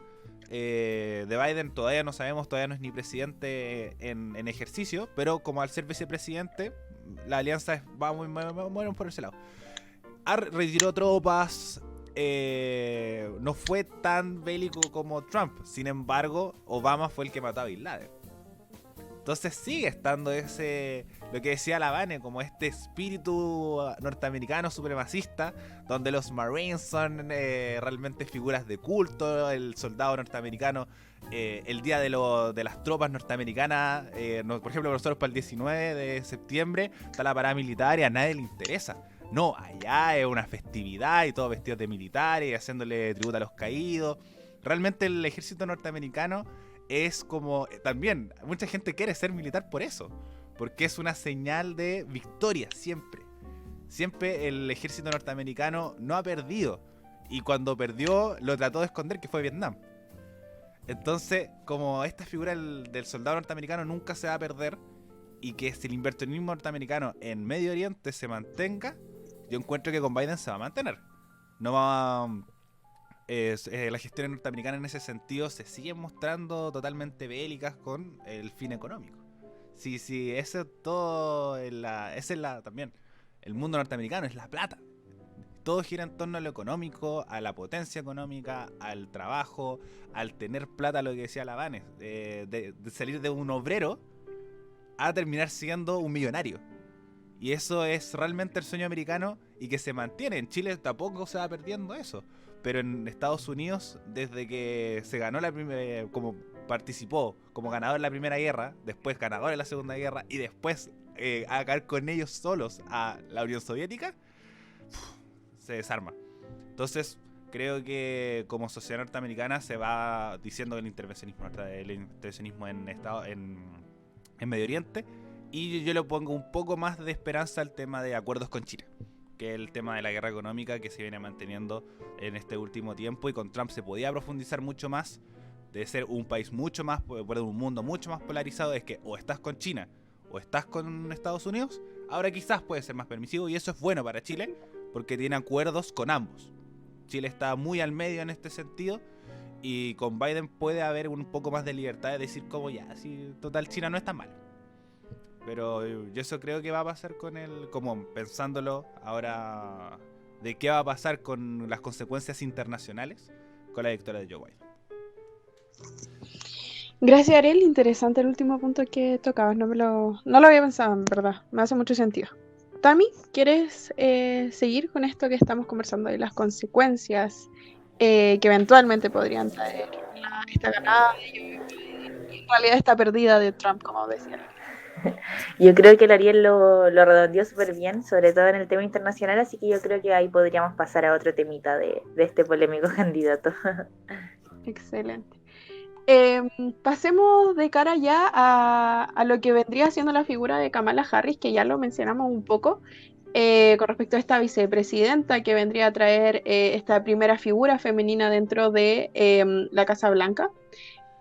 Speaker 3: De Biden todavía no sabemos, todavía no es ni presidente en ejercicio, pero como al ser vicepresidente, la alianza va muy por ese lado. Retiró tropas, no fue tan bélico como Trump. Sin embargo, Obama fue el que mató a Bin Laden. Entonces sigue estando lo que decía Lavane, como este espíritu norteamericano supremacista, donde los Marines son realmente figuras de culto, el soldado norteamericano, el día de las tropas norteamericanas, por ejemplo nosotros para el 19 de septiembre está la parada militar y a nadie le interesa. No, allá es una festividad y todos vestidos de militares y haciéndole tributo a los caídos. Realmente el ejército norteamericano es como, también, mucha gente quiere ser militar por eso, porque es una señal de victoria siempre. Siempre el ejército norteamericano no ha perdido, y cuando perdió lo trató de esconder, que fue Vietnam. Entonces, como esta figura del soldado norteamericano nunca se va a perder, y que si el inversionismo norteamericano en Medio Oriente se mantenga, yo encuentro que con Biden se va a mantener. No va la gestión norteamericana en ese sentido se sigue mostrando totalmente bélicas con el fin económico. Sí, eso todo también el mundo norteamericano es la plata. Todo gira en torno a lo económico, a la potencia económica, al trabajo, al tener plata, lo que decía Lavanes, de salir de un obrero a terminar siendo un millonario. Y eso es realmente el sueño americano y que se mantiene. En Chile tampoco se va perdiendo eso. Pero en Estados Unidos, desde que se ganó como participó como ganador en la Primera Guerra, después ganador en la Segunda Guerra y después a caer con ellos solos a la Unión Soviética, se desarma. Entonces, creo que como sociedad norteamericana se va diciendo que el intervencionismo en Medio Oriente Y yo le pongo un poco más de esperanza al tema de acuerdos con China, que es el tema de la guerra económica que se viene manteniendo en este último tiempo, y con Trump se podía profundizar mucho más, de ser un país mucho más, un mundo mucho más polarizado, es que o estás con China o estás con Estados Unidos. Ahora quizás puede ser más permisivo, y eso es bueno para Chile porque tiene acuerdos con ambos. Chile está muy al medio en este sentido, y con Biden puede haber un poco más de libertad de decir como ya, si total China no es tan mal. Pero yo eso creo que va a pasar con él, como pensándolo ahora, de qué va a pasar con las consecuencias internacionales con la victoria de Joe Biden.
Speaker 1: Gracias, Ariel. Interesante el último punto que tocabas. No lo había pensado, en verdad. Me hace mucho sentido. Tami, ¿quieres seguir con esto que estamos conversando de las consecuencias que eventualmente podrían traer esta ganada de Joe Biden y en realidad esta pérdida de Trump, como decía?
Speaker 2: Yo creo que el Ariel lo redondeó súper bien, sobre todo en el tema internacional, así que yo creo que ahí podríamos pasar a otro temita de este polémico candidato.
Speaker 1: Excelente. Pasemos de cara ya a lo que vendría siendo la figura de Kamala Harris, que ya lo mencionamos un poco, con respecto a esta vicepresidenta que vendría a traer esta primera figura femenina dentro de la Casa Blanca.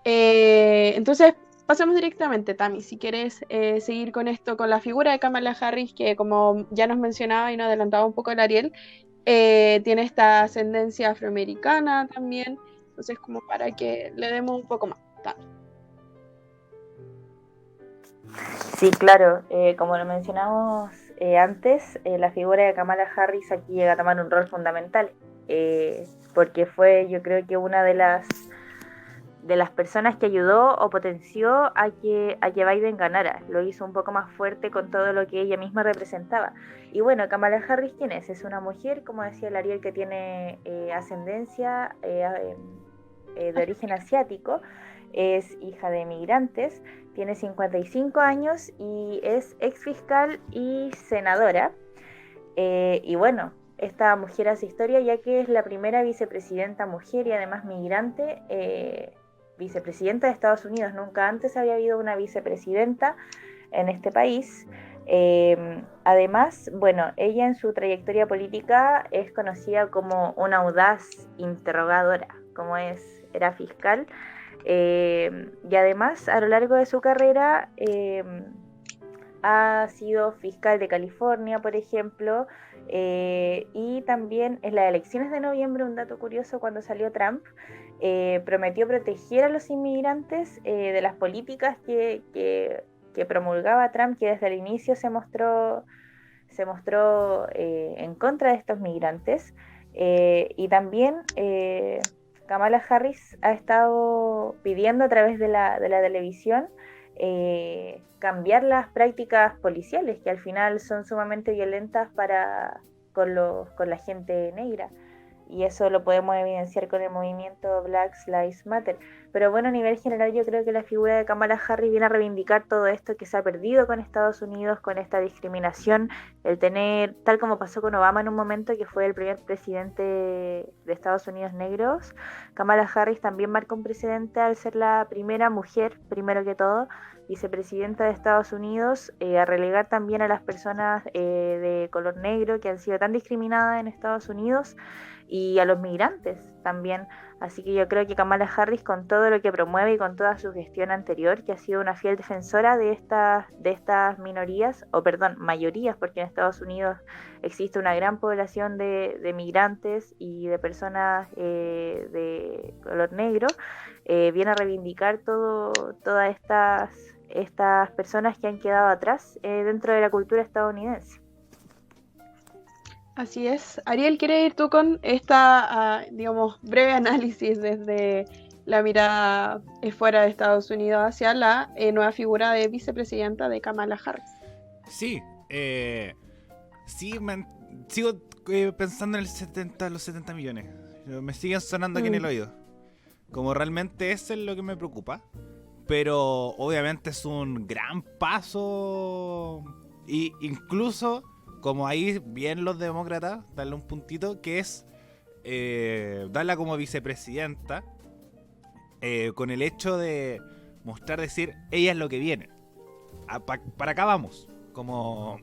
Speaker 1: Entonces, pasemos directamente, Tami, si quieres seguir con esto, con la figura de Kamala Harris, que como ya nos mencionaba y nos adelantaba un poco el Ariel, tiene esta ascendencia afroamericana también. Entonces, como para que le demos un poco más. Tami.
Speaker 2: Sí, claro, como lo mencionamos antes, la figura de Kamala Harris aquí llega a tomar un rol fundamental, porque fue, yo creo que una de las personas que ayudó o potenció a que Biden ganara. Lo hizo un poco más fuerte con todo lo que ella misma representaba. Y bueno, Kamala Harris, ¿quién es? Es una mujer, como decía el Ariel, que tiene ascendencia de origen asiático, es hija de migrantes, tiene 55 años y es ex fiscal y senadora. Y bueno, esta mujer hace historia ya que es la primera vicepresidenta mujer y además migrante, vicepresidenta de Estados Unidos. Nunca antes había habido una vicepresidenta en este país. Además, bueno, ella en su trayectoria política es conocida como una audaz interrogadora, como era fiscal. Y además, a lo largo de su carrera, ha sido fiscal de California, por ejemplo, y también en las elecciones de noviembre, un dato curioso, cuando salió Trump, prometió proteger a los inmigrantes de las políticas que promulgaba Trump, que desde el inicio se mostró en contra de estos migrantes. Y también Kamala Harris ha estado pidiendo a través de la televisión cambiar las prácticas policiales, que al final son sumamente violentas con la gente negra, y eso lo podemos evidenciar con el movimiento Black Lives Matter. Pero bueno, a nivel general yo creo que la figura de Kamala Harris viene a reivindicar todo esto que se ha perdido con Estados Unidos, con esta discriminación, el tener, tal como pasó con Obama en un momento, que fue el primer presidente de Estados Unidos negros. Kamala Harris también marca un precedente al ser la primera mujer, primero que todo, vicepresidenta de Estados Unidos, a relegar también a las personas de color negro que han sido tan discriminadas en Estados Unidos, y a los migrantes también. Así que yo creo que Kamala Harris, con todo lo que promueve y con toda su gestión anterior, que ha sido una fiel defensora de estas minorías, mayorías, porque en Estados Unidos existe una gran población de migrantes y de personas de color negro, viene a reivindicar todas estas personas que han quedado atrás dentro de la cultura estadounidense.
Speaker 1: Así es. Ariel, ¿quieres ir tú con esta, digamos, breve análisis desde la mirada fuera de Estados Unidos hacia la nueva figura de vicepresidenta de Kamala Harris?
Speaker 3: Sí, sigo pensando en los 70 millones. Me siguen sonando aquí en el oído. Como realmente eso es lo que me preocupa. Pero obviamente es un gran paso. Y incluso, como ahí bien los demócratas, darle un puntito, que es darla como vicepresidenta, con el hecho de mostrar, decir, ella es lo que viene. para acá vamos. Como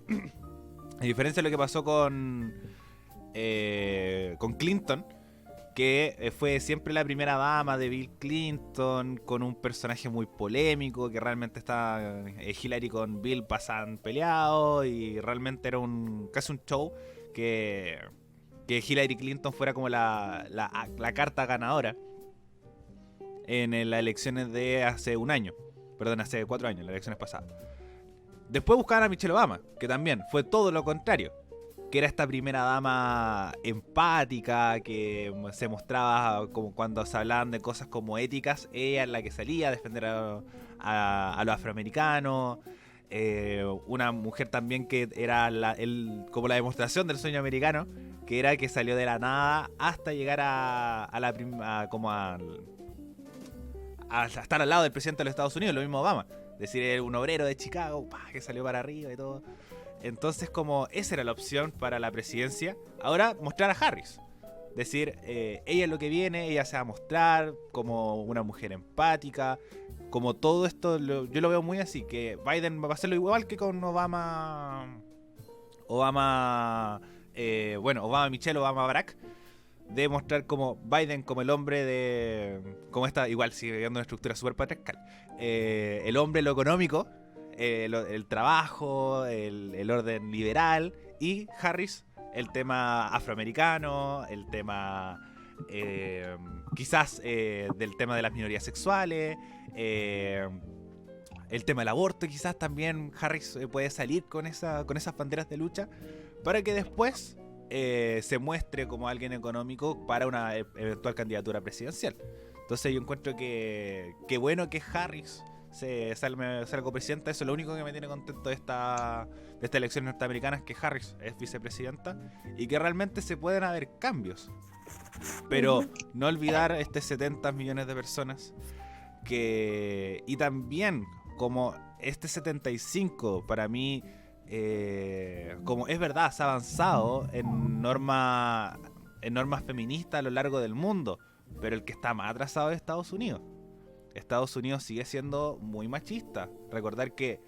Speaker 3: a diferencia de lo que pasó con Clinton, que fue siempre la primera dama de Bill Clinton, con un personaje muy polémico, que realmente está Hillary con Bill pasan peleados, y realmente era casi un show que Hillary Clinton fuera como la carta ganadora en las elecciones de hace un año, perdón, hace 4 años, las elecciones pasadas. Después buscaban a Michelle Obama, que también fue todo lo contrario, que era esta primera dama empática, que se mostraba como cuando se hablaban de cosas como éticas, ella es la que salía a defender a los afroamericanos. Una mujer también que era como la demostración del sueño americano, que era que salió de la nada hasta llegar a estar al lado del presidente de los Estados Unidos, lo mismo Obama. Es decir, un obrero de Chicago, que salió para arriba y todo. Entonces, como esa era la opción para la presidencia, ahora mostrar a Harris. Decir, ella es lo que viene, ella se va a mostrar como una mujer empática, como todo esto, yo lo veo muy así, que Biden va a hacerlo igual que con Obama, Michelle, Obama, Barack, de mostrar como Biden como el hombre como esta, igual sigue viendo una estructura súper patriarcal, el hombre, lo económico, el trabajo, el orden liberal, y Harris el tema afroamericano, el tema quizás del tema de las minorías sexuales, el tema del aborto. Quizás también Harris puede salir con esas banderas de lucha para que después se muestre como alguien económico para una eventual candidatura presidencial. Entonces yo encuentro que bueno que Harris salga presidenta. Eso es lo único que me tiene contento de esta elección norteamericana, es que Harris es vicepresidenta y que realmente se pueden haber cambios, pero no olvidar 70 millones de personas y también como 75 para mí, como es verdad, se ha avanzado en normas feministas a lo largo del mundo, pero el que está más atrasado es Estados Unidos. Estados Unidos sigue siendo muy machista. Recordar que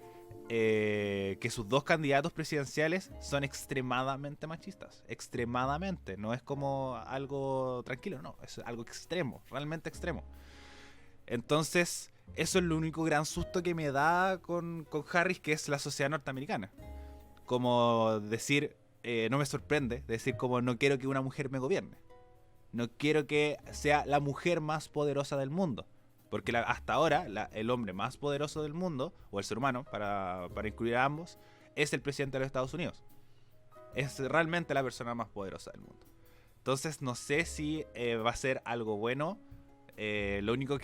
Speaker 3: sus 2 candidatos presidenciales son extremadamente machistas. Extremadamente. No es como algo tranquilo, no. Es algo extremo, realmente extremo. Entonces, eso es lo único gran susto que me da con Harris, que es la sociedad norteamericana. Como decir, no me sorprende, decir como no quiero que una mujer me gobierne. No quiero que sea la mujer más poderosa del mundo. Porque hasta ahora, el hombre más poderoso del mundo, o el ser humano, para incluir a ambos, es el presidente de los Estados Unidos. Es realmente la persona más poderosa del mundo. Entonces, no sé si va a ser algo bueno. Lo único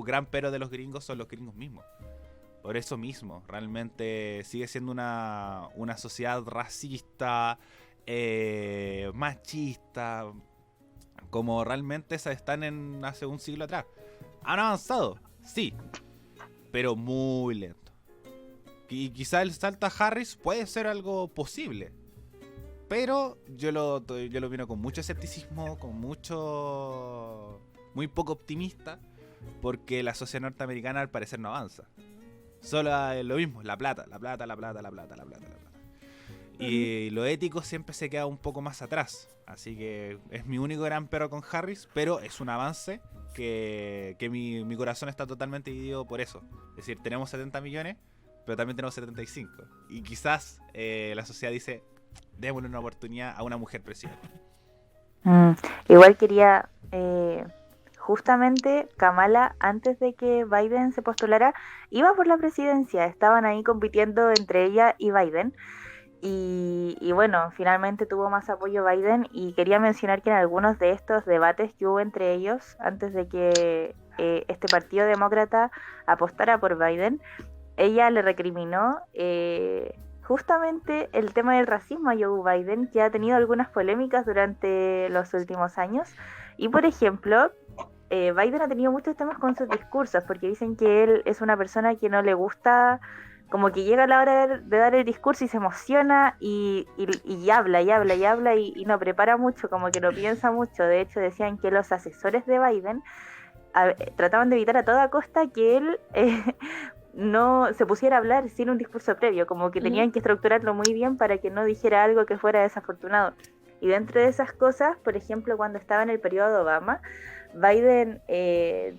Speaker 3: gran pero de los gringos son los gringos mismos. Por eso mismo, realmente sigue siendo una sociedad racista, machista, como realmente están hace un siglo atrás. Han avanzado, sí, pero muy lento. Y quizá el salto a Harris puede ser algo posible, pero yo lo miro con mucho escepticismo, muy poco optimista, porque la sociedad norteamericana al parecer no avanza. Solo lo mismo, la plata. Y lo ético siempre se queda un poco más atrás. Así que es mi único gran pero con Harris, pero es un avance que mi corazón está totalmente dividido por eso. Es decir, tenemos 70 millones, pero también tenemos 75. Y quizás la sociedad dice, démosle una oportunidad a una mujer presidenta.
Speaker 2: Igual quería... justamente Kamala, antes de que Biden se postulara, iba por la presidencia. Estaban ahí compitiendo entre ella y Biden. Y bueno, finalmente tuvo más apoyo Biden, y quería mencionar que en algunos de estos debates que hubo entre ellos, antes de que este partido demócrata apostara por Biden, ella le recriminó justamente el tema del racismo a Joe Biden, que ha tenido algunas polémicas durante los últimos años. Y por ejemplo, Biden ha tenido muchos temas con sus discursos, porque dicen que él es una persona que no le gusta, como que llega a la hora de dar el discurso y se emociona y habla y no prepara mucho, como que no piensa mucho. De hecho, decían que los asesores de Biden trataban de evitar a toda costa que él no se pusiera a hablar sin un discurso previo, como que tenían que estructurarlo muy bien para que no dijera algo que fuera desafortunado. Y dentro de esas cosas, por ejemplo, cuando estaba en el periodo de Obama, Biden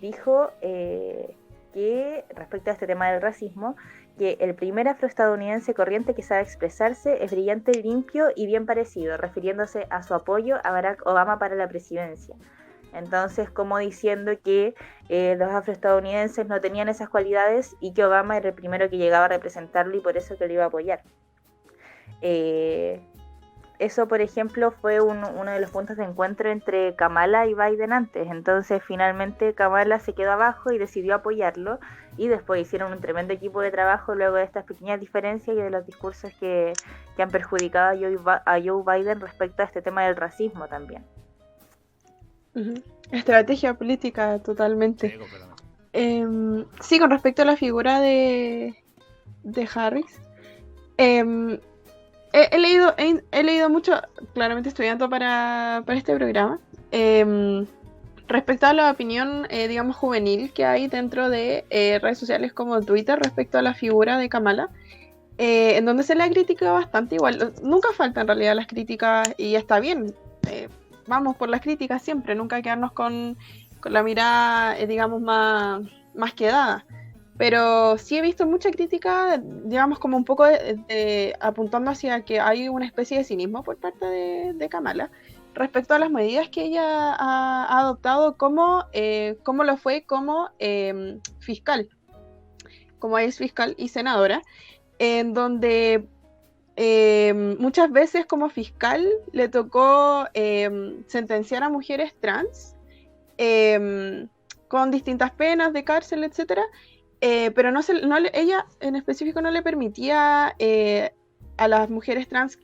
Speaker 2: dijo que respecto a este tema del racismo, que el primer afroestadounidense corriente que sabe expresarse es brillante, limpio y bien parecido, refiriéndose a su apoyo a Barack Obama para la presidencia. Entonces, como diciendo que los afroestadounidenses no tenían esas cualidades y que Obama era el primero que llegaba a representarlo y por eso que lo iba a apoyar. Eso, por ejemplo, fue uno de los puntos de encuentro entre Kamala y Biden antes. Entonces, finalmente, Kamala se quedó abajo y decidió apoyarlo. Y después hicieron un tremendo equipo de trabajo luego de estas pequeñas diferencias y de los discursos que han perjudicado a Joe Biden respecto a este tema del racismo también.
Speaker 1: Estrategia política, totalmente. Sí, con respecto a la figura de Harris. He leído mucho, claramente estudiando para este programa, respecto a la opinión, digamos, juvenil que hay dentro de redes sociales como Twitter respecto a la figura de Kamala, en donde se le ha criticado bastante. Igual, nunca faltan en realidad las críticas y está bien, vamos por las críticas siempre, nunca quedarnos con la mirada, digamos, más quedada. Pero sí he visto mucha crítica, digamos, como un poco apuntando hacia que hay una especie de cinismo por parte de Kamala respecto a las medidas que ella ha adoptado como lo fue como fiscal, como es fiscal y senadora, en donde muchas veces como fiscal le tocó sentenciar a mujeres trans con distintas penas de cárcel, etcétera. Pero ella en específico no le permitía a las mujeres trans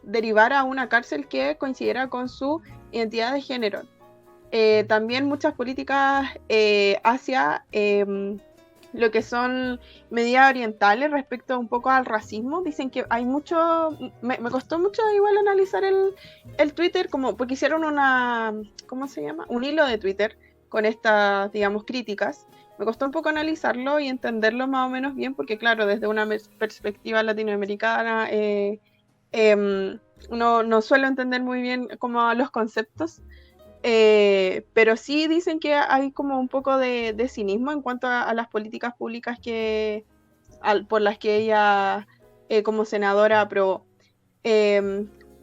Speaker 1: derivar a una cárcel que coincidiera con su identidad de género. También muchas políticas hacia lo que son medidas orientales respecto un poco al racismo. Dicen que hay mucho... Me costó mucho igual analizar el Twitter, como porque hicieron ¿cómo se llama? Un hilo de Twitter con estas, digamos, críticas. Me costó un poco analizarlo y entenderlo más o menos bien, porque claro, desde una perspectiva latinoamericana uno no suele entender muy bien como los conceptos, pero sí dicen que hay como un poco de cinismo en cuanto a las políticas públicas por las que ella como senadora aprobó.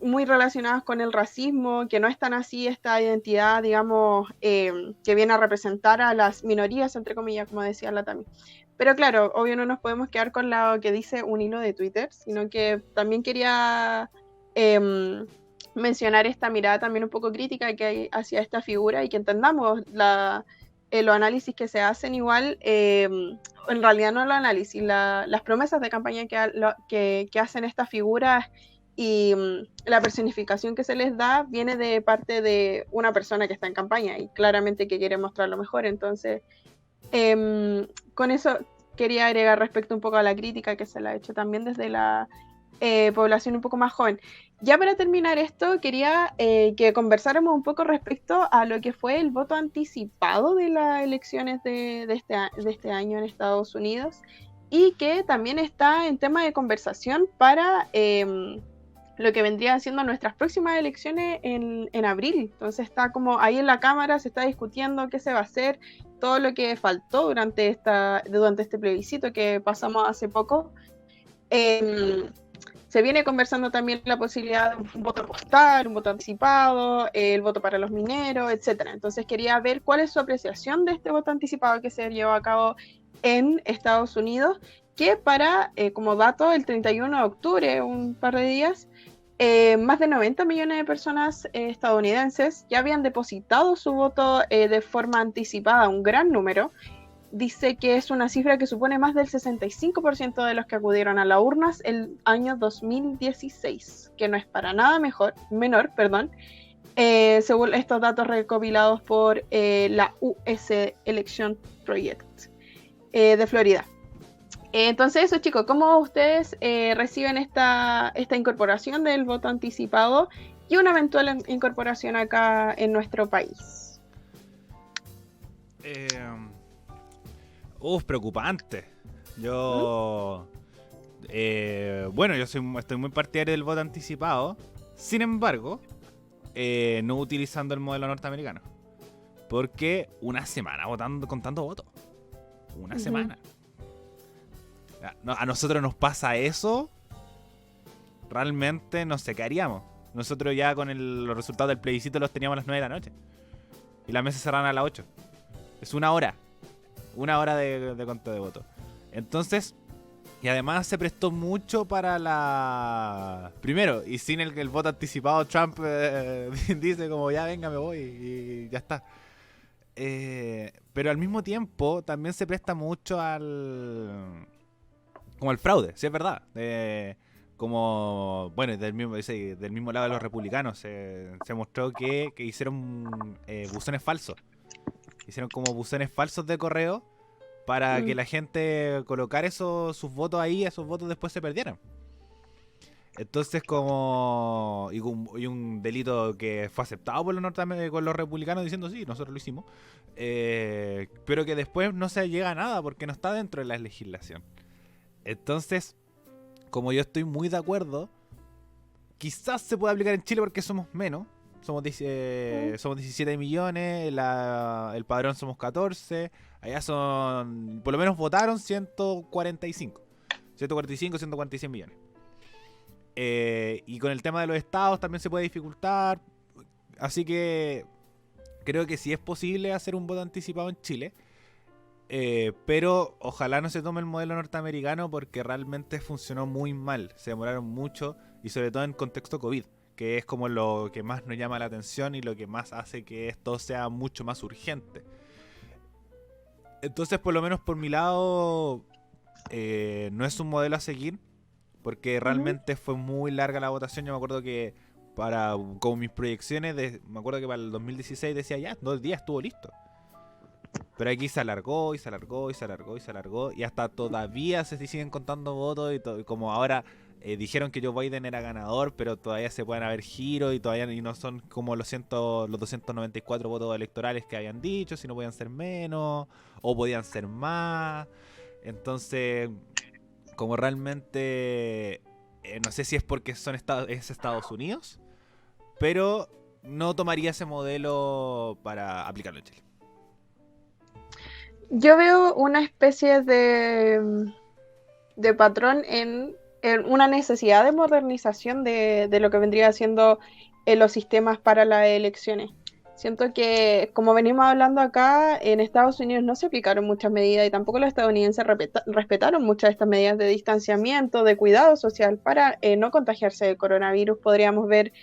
Speaker 1: Muy relacionadas con el racismo, que no es tan así esta identidad, digamos, que viene a representar a las minorías, entre comillas, como decía la Tami. Pero claro, obvio no nos podemos quedar con lo que dice un hilo de Twitter, sino que también quería mencionar esta mirada también un poco crítica que hay hacia esta figura y que entendamos los análisis que se hacen igual, en realidad no los análisis, las promesas de campaña que hacen estas figuras y la personificación que se les da viene de parte de una persona que está en campaña y claramente que quiere mostrar lo mejor. Entonces, con eso quería agregar respecto un poco a la crítica que se le ha hecho también desde la población un poco más joven. Ya para terminar esto, quería que conversáramos un poco respecto a lo que fue el voto anticipado de las elecciones de este año en Estados Unidos y que también está en tema de conversación para lo que vendría siendo nuestras próximas elecciones en abril. Entonces está como ahí en la Cámara, se está discutiendo qué se va a hacer, todo lo que faltó durante este plebiscito que pasamos hace poco. Se viene conversando también la posibilidad de un voto postal, un voto anticipado, el voto para los mineros, etcétera. Entonces quería ver cuál es su apreciación de este voto anticipado que se llevó a cabo en Estados Unidos, que como dato, el 31 de octubre, un par de días, más de 90 millones de personas estadounidenses ya habían depositado su voto de forma anticipada, un gran número. Dice que es una cifra que supone más del 65% de los que acudieron a las urnas el año 2016, que no es para nada menor, según estos datos recopilados por la US Election Project de Florida. Entonces eso, chicos, ¿cómo ustedes reciben esta incorporación del voto anticipado y una eventual incorporación acá en nuestro país?
Speaker 3: Preocupante. Yo... bueno, estoy muy partidario del voto anticipado. Sin embargo, no utilizando el modelo norteamericano. Porque una semana votando con tantos votos. Una semana. A nosotros nos pasa eso. Realmente no sé qué haríamos. Nosotros ya con los resultados del plebiscito los teníamos a las 9 de la noche. Y las mesas cerraban a las 8. Es una hora. Una hora de conteo de votos. Entonces, y además se prestó mucho para la... Primero, y sin el voto anticipado, Trump dice como ya venga, me voy y ya está. Pero al mismo tiempo también se presta mucho como al fraude, si es verdad. Como, bueno, del mismo lado de los republicanos se mostró que hicieron buzones falsos. Hicieron como buzones falsos de correo para que la gente colocara sus votos ahí y esos votos después se perdieran. Entonces como... Y un delito que fue aceptado por los republicanos diciendo sí, nosotros lo hicimos. Pero que después no se llega a nada porque no está dentro de la legislación. Entonces, como yo estoy muy de acuerdo, quizás se pueda aplicar en Chile porque somos menos. Somos 17 millones, el padrón somos 14. Allá son... Por lo menos votaron 145, 146 millones. Y con el tema de los estados también se puede dificultar. Así que creo que sí es posible hacer un voto anticipado en Chile. Pero ojalá no se tome el modelo norteamericano porque realmente funcionó muy mal. Se demoraron mucho y sobre todo en contexto COVID, que es como lo que más nos llama la atención y lo que más hace que esto sea mucho más urgente. Entonces, por lo menos por mi lado, no es un modelo a seguir porque realmente fue muy larga la votación. Yo me acuerdo que como mis proyecciones, me acuerdo que para el 2016 decía ya, 2 días estuvo listo. Pero aquí se alargó y se alargó y se alargó y se alargó y hasta todavía se siguen contando votos y como ahora dijeron que Joe Biden era ganador, pero todavía se pueden haber giros y todavía no son como los 294 votos electorales que habían dicho, sino podían ser menos o podían ser más. Entonces, como realmente no sé si es porque es Estados Unidos, pero no tomaría ese modelo para aplicarlo en Chile.
Speaker 1: Yo veo una especie de patrón en una necesidad de modernización de lo que vendría siendo los sistemas para las elecciones. Siento que, como venimos hablando acá, en Estados Unidos no se aplicaron muchas medidas y tampoco los estadounidenses respetaron muchas de estas medidas de distanciamiento, de cuidado social para no contagiarse del coronavirus. Podríamos ver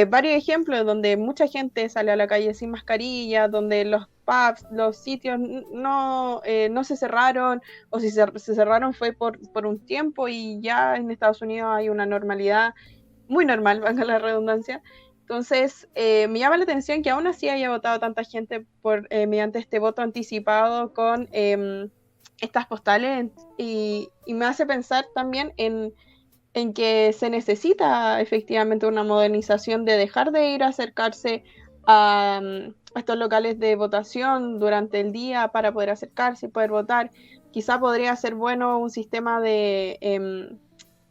Speaker 1: varios ejemplos donde mucha gente sale a la calle sin mascarilla, donde los pubs, los sitios no se cerraron, o si se cerraron fue por un tiempo y ya en Estados Unidos hay una normalidad muy normal, valga la redundancia. Entonces, me llama la atención que aún así haya votado tanta gente mediante este voto anticipado con estas postales y me hace pensar también en que se necesita efectivamente una modernización de dejar de ir a acercarse a estos locales de votación durante el día para poder acercarse y poder votar. Quizá podría ser bueno un sistema de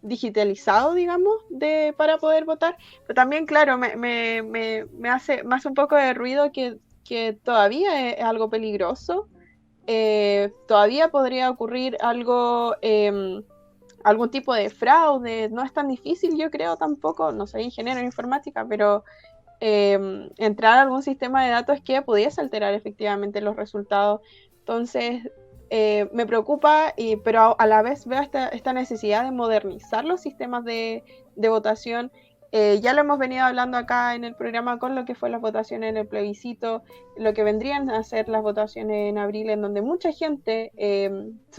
Speaker 1: digitalizado, digamos, para poder votar, pero también, claro, me hace un poco de ruido que todavía es algo peligroso. Todavía podría ocurrir algún tipo de fraude. No es tan difícil, yo creo, tampoco, no soy ingeniero en informática, pero entrar a algún sistema de datos que pudiese alterar efectivamente los resultados. Entonces, me preocupa, pero a la vez veo esta necesidad de modernizar los sistemas de votación. Ya lo hemos venido hablando acá en el programa con lo que fue las votaciones en el plebiscito, lo que vendrían a ser las votaciones en abril, en donde mucha gente,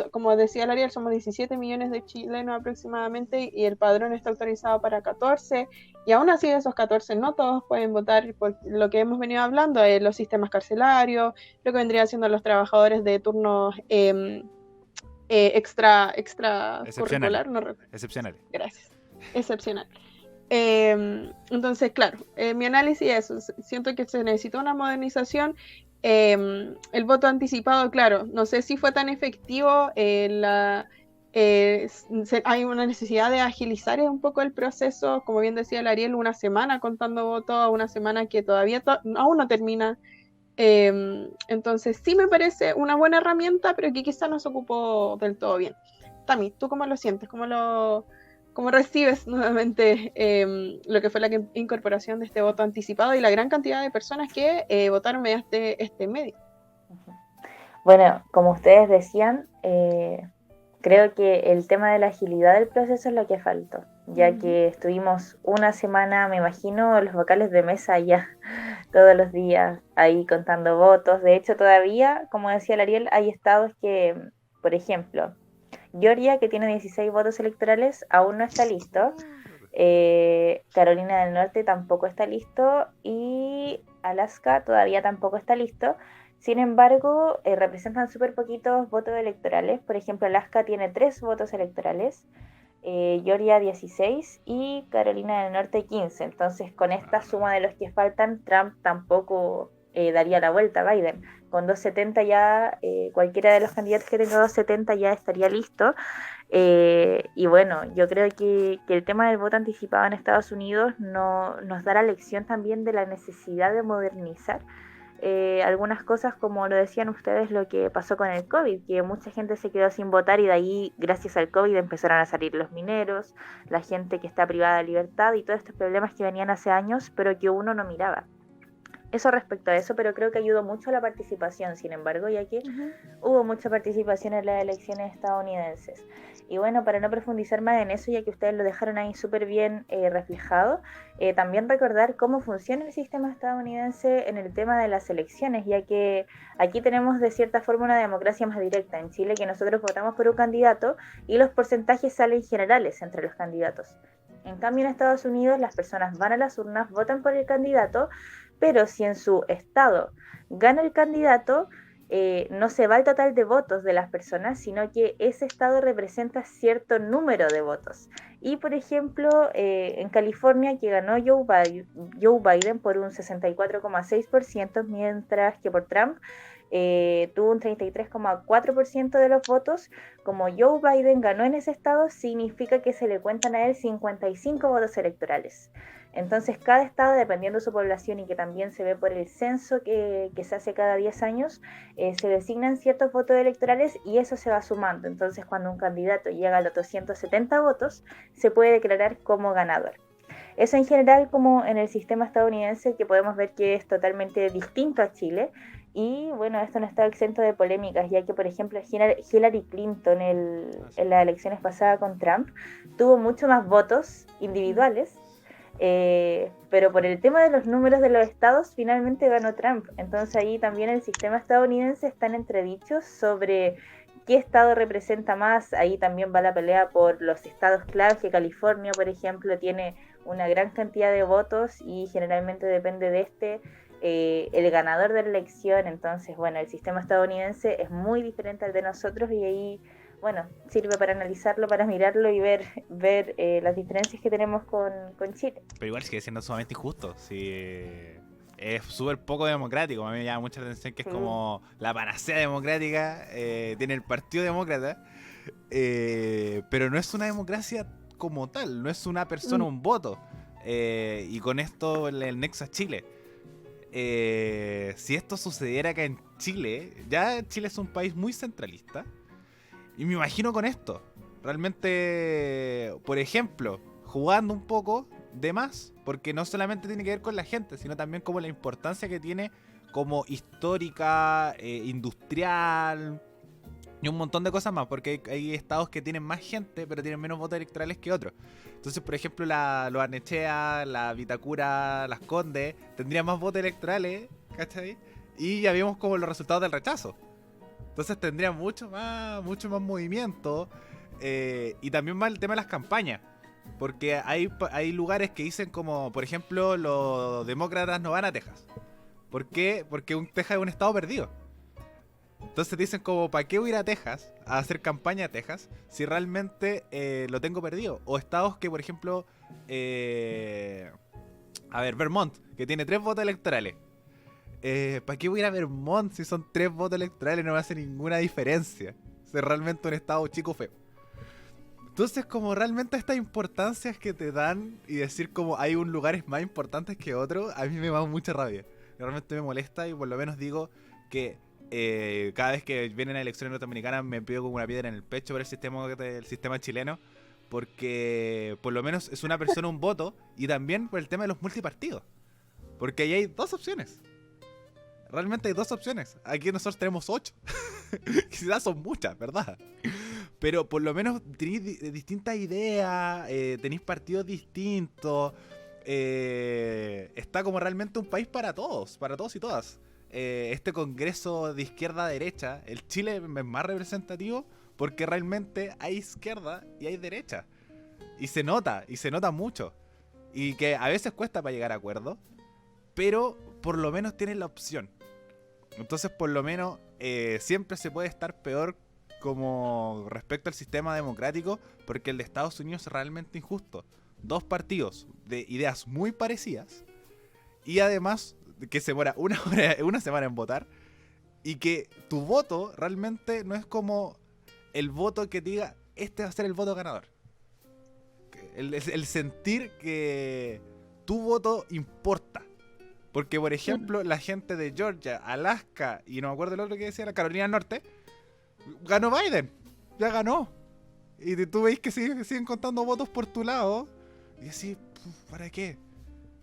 Speaker 1: como decía el Ariel, somos 17 millones de chilenos aproximadamente y el padrón está autorizado para 14, y aún así de esos 14 no todos pueden votar por lo que hemos venido hablando, los sistemas carcelarios, lo que vendría siendo los trabajadores de turnos extra curricular, no recuerdo.
Speaker 3: Excepcional.
Speaker 1: Gracias. Excepcional. Entonces, claro, mi análisis es eso. Siento que se necesita una modernización. El voto anticipado, claro, no sé si fue tan efectivo hay una necesidad de agilizar un poco el proceso, como bien decía el Ariel, una semana contando votos, una semana que todavía aún no termina. Entonces sí me parece una buena herramienta, pero que quizá no se ocupó del todo bien. Tami, ¿tú cómo lo sientes? ¿Cómo recibes nuevamente lo que fue la incorporación de este voto anticipado y la gran cantidad de personas que votaron mediante este medio?
Speaker 2: Bueno, como ustedes decían, creo que el tema de la agilidad del proceso es lo que faltó, ya que estuvimos una semana, me imagino, los vocales de mesa ya todos los días ahí contando votos. De hecho, todavía, como decía el Ariel, hay estados que, por ejemplo, Georgia, que tiene 16 votos electorales, aún no está listo. Carolina del Norte tampoco está listo y Alaska todavía tampoco está listo. Sin embargo, representan súper poquitos votos electorales. Por ejemplo, Alaska tiene 3 votos electorales, Georgia 16 y Carolina del Norte 15. Entonces, con esta suma de los que faltan, Trump tampoco daría la vuelta a Biden. Con 270 ya, cualquiera de los candidatos que tenga 270 ya estaría listo. Y bueno, yo creo que el tema del voto anticipado en Estados Unidos nos da la lección también de la necesidad de modernizar algunas cosas, como lo decían ustedes, lo que pasó con el COVID, que mucha gente se quedó sin votar y de ahí, gracias al COVID, empezaron a salir los mineros, la gente que está privada de libertad y todos estos problemas que venían hace años, pero que uno no miraba. Eso respecto a eso, pero creo que ayudó mucho la participación, sin embargo, ya que hubo mucha participación en las elecciones estadounidenses. Y bueno, para no profundizar más en eso, ya que ustedes lo dejaron ahí súper bien reflejado, también recordar cómo funciona el sistema estadounidense en el tema de las elecciones, ya que aquí tenemos de cierta forma una democracia más directa. En Chile, que nosotros votamos por un candidato y los porcentajes salen generales entre los candidatos. En cambio, en Estados Unidos, las personas van a las urnas, votan por el candidato, pero si en su estado gana el candidato, no se va el total de votos de las personas, sino que ese estado representa cierto número de votos. Y por ejemplo, en California, que ganó Joe Biden por un 64,6%, mientras que por Trump tuvo un 33,4% de los votos. Como Joe Biden ganó en ese estado, significa que se le cuentan a él 55 votos electorales. Entonces, cada estado, dependiendo de su población y que también se ve por el censo que se hace cada 10 años, se designan ciertos votos electorales y eso se va sumando. Entonces, cuando un candidato llega a los 270 votos, se puede declarar como ganador. Eso en general, como en el sistema estadounidense, que podemos ver que es totalmente distinto a Chile. Y bueno, esto no está exento de polémicas, ya que, por ejemplo, Hillary Clinton en las elecciones pasadas con Trump tuvo mucho más votos individuales, pero por el tema de los números de los estados finalmente ganó Trump. Entonces ahí también el sistema estadounidense está en entredichos sobre qué estado representa más. Ahí también va la pelea por los estados claves, que California, por ejemplo, tiene una gran cantidad de votos y generalmente depende de el ganador de la elección. Entonces, bueno, el sistema estadounidense es muy diferente al de nosotros y ahí, bueno, sirve para analizarlo, para mirarlo y ver las diferencias que tenemos con Chile.
Speaker 3: Pero igual sigue siendo sumamente injusto. Sí, es súper poco democrático. A mí me llama mucha atención que es como la panacea democrática. Tiene el Partido Demócrata. Pero no es una democracia como tal. No es una persona, un voto. Y con esto el nexo a Chile. Si esto sucediera acá en Chile, ya Chile es un país muy centralista. Y me imagino con esto, realmente, por ejemplo, jugando un poco de más, porque no solamente tiene que ver con la gente, sino también como la importancia que tiene como histórica, industrial y un montón de cosas más, porque hay estados que tienen más gente, pero tienen menos votos electorales que otros. Entonces, por ejemplo, los Barnechea, la Vitacura, Las Condes, tendrían más votos electorales, ¿cachai? Y ya vimos como los resultados del rechazo. Entonces tendría mucho más movimiento. Y también más el tema de las campañas. Porque hay lugares que dicen como, por ejemplo, los demócratas no van a Texas. ¿Por qué? Porque Texas es un estado perdido. Entonces dicen como, ¿para qué voy a ir a Texas a hacer campaña a Texas si realmente lo tengo perdido? O estados que, por ejemplo, Vermont, que tiene 3 votos electorales. ¿Para qué voy a ir a Vermont si son 3 votos electorales? No me hace ninguna diferencia. Es realmente un estado chico feo. Entonces, como realmente estas importancias que te dan y decir como hay un lugares más importantes que otros, a mí me da mucha rabia. Realmente me molesta y por lo menos digo que cada vez que vienen a elecciones norteamericanas me pido como una piedra en el pecho por el sistema chileno, porque por lo menos es una persona un voto, y también por el tema de los multipartidos. Porque ahí hay dos opciones. Realmente hay dos opciones. Aquí nosotros tenemos 8. Quizás son muchas, ¿verdad? Pero por lo menos tenéis distintas ideas, tenéis partidos distintos. Está como realmente un país para todos y todas. Este congreso de izquierda a derecha, el Chile es más representativo porque realmente hay izquierda y hay derecha. Y se nota mucho. Y que a veces cuesta para llegar a acuerdos, pero por lo menos tienes la opción. Entonces por lo menos siempre se puede estar peor como respecto al sistema democrático, porque el de Estados Unidos es realmente injusto. 2 partidos de ideas muy parecidas y además que se demora una semana en votar, y que tu voto realmente no es como el voto que te diga este va a ser el voto ganador. El sentir que tu voto importa. Porque, por ejemplo, la gente de Georgia, Alaska y no me acuerdo el otro que decía, la Carolina del Norte, ganó Biden. Ya ganó. Y tú veis que siguen contando votos por tu lado. Y así, ¿para qué?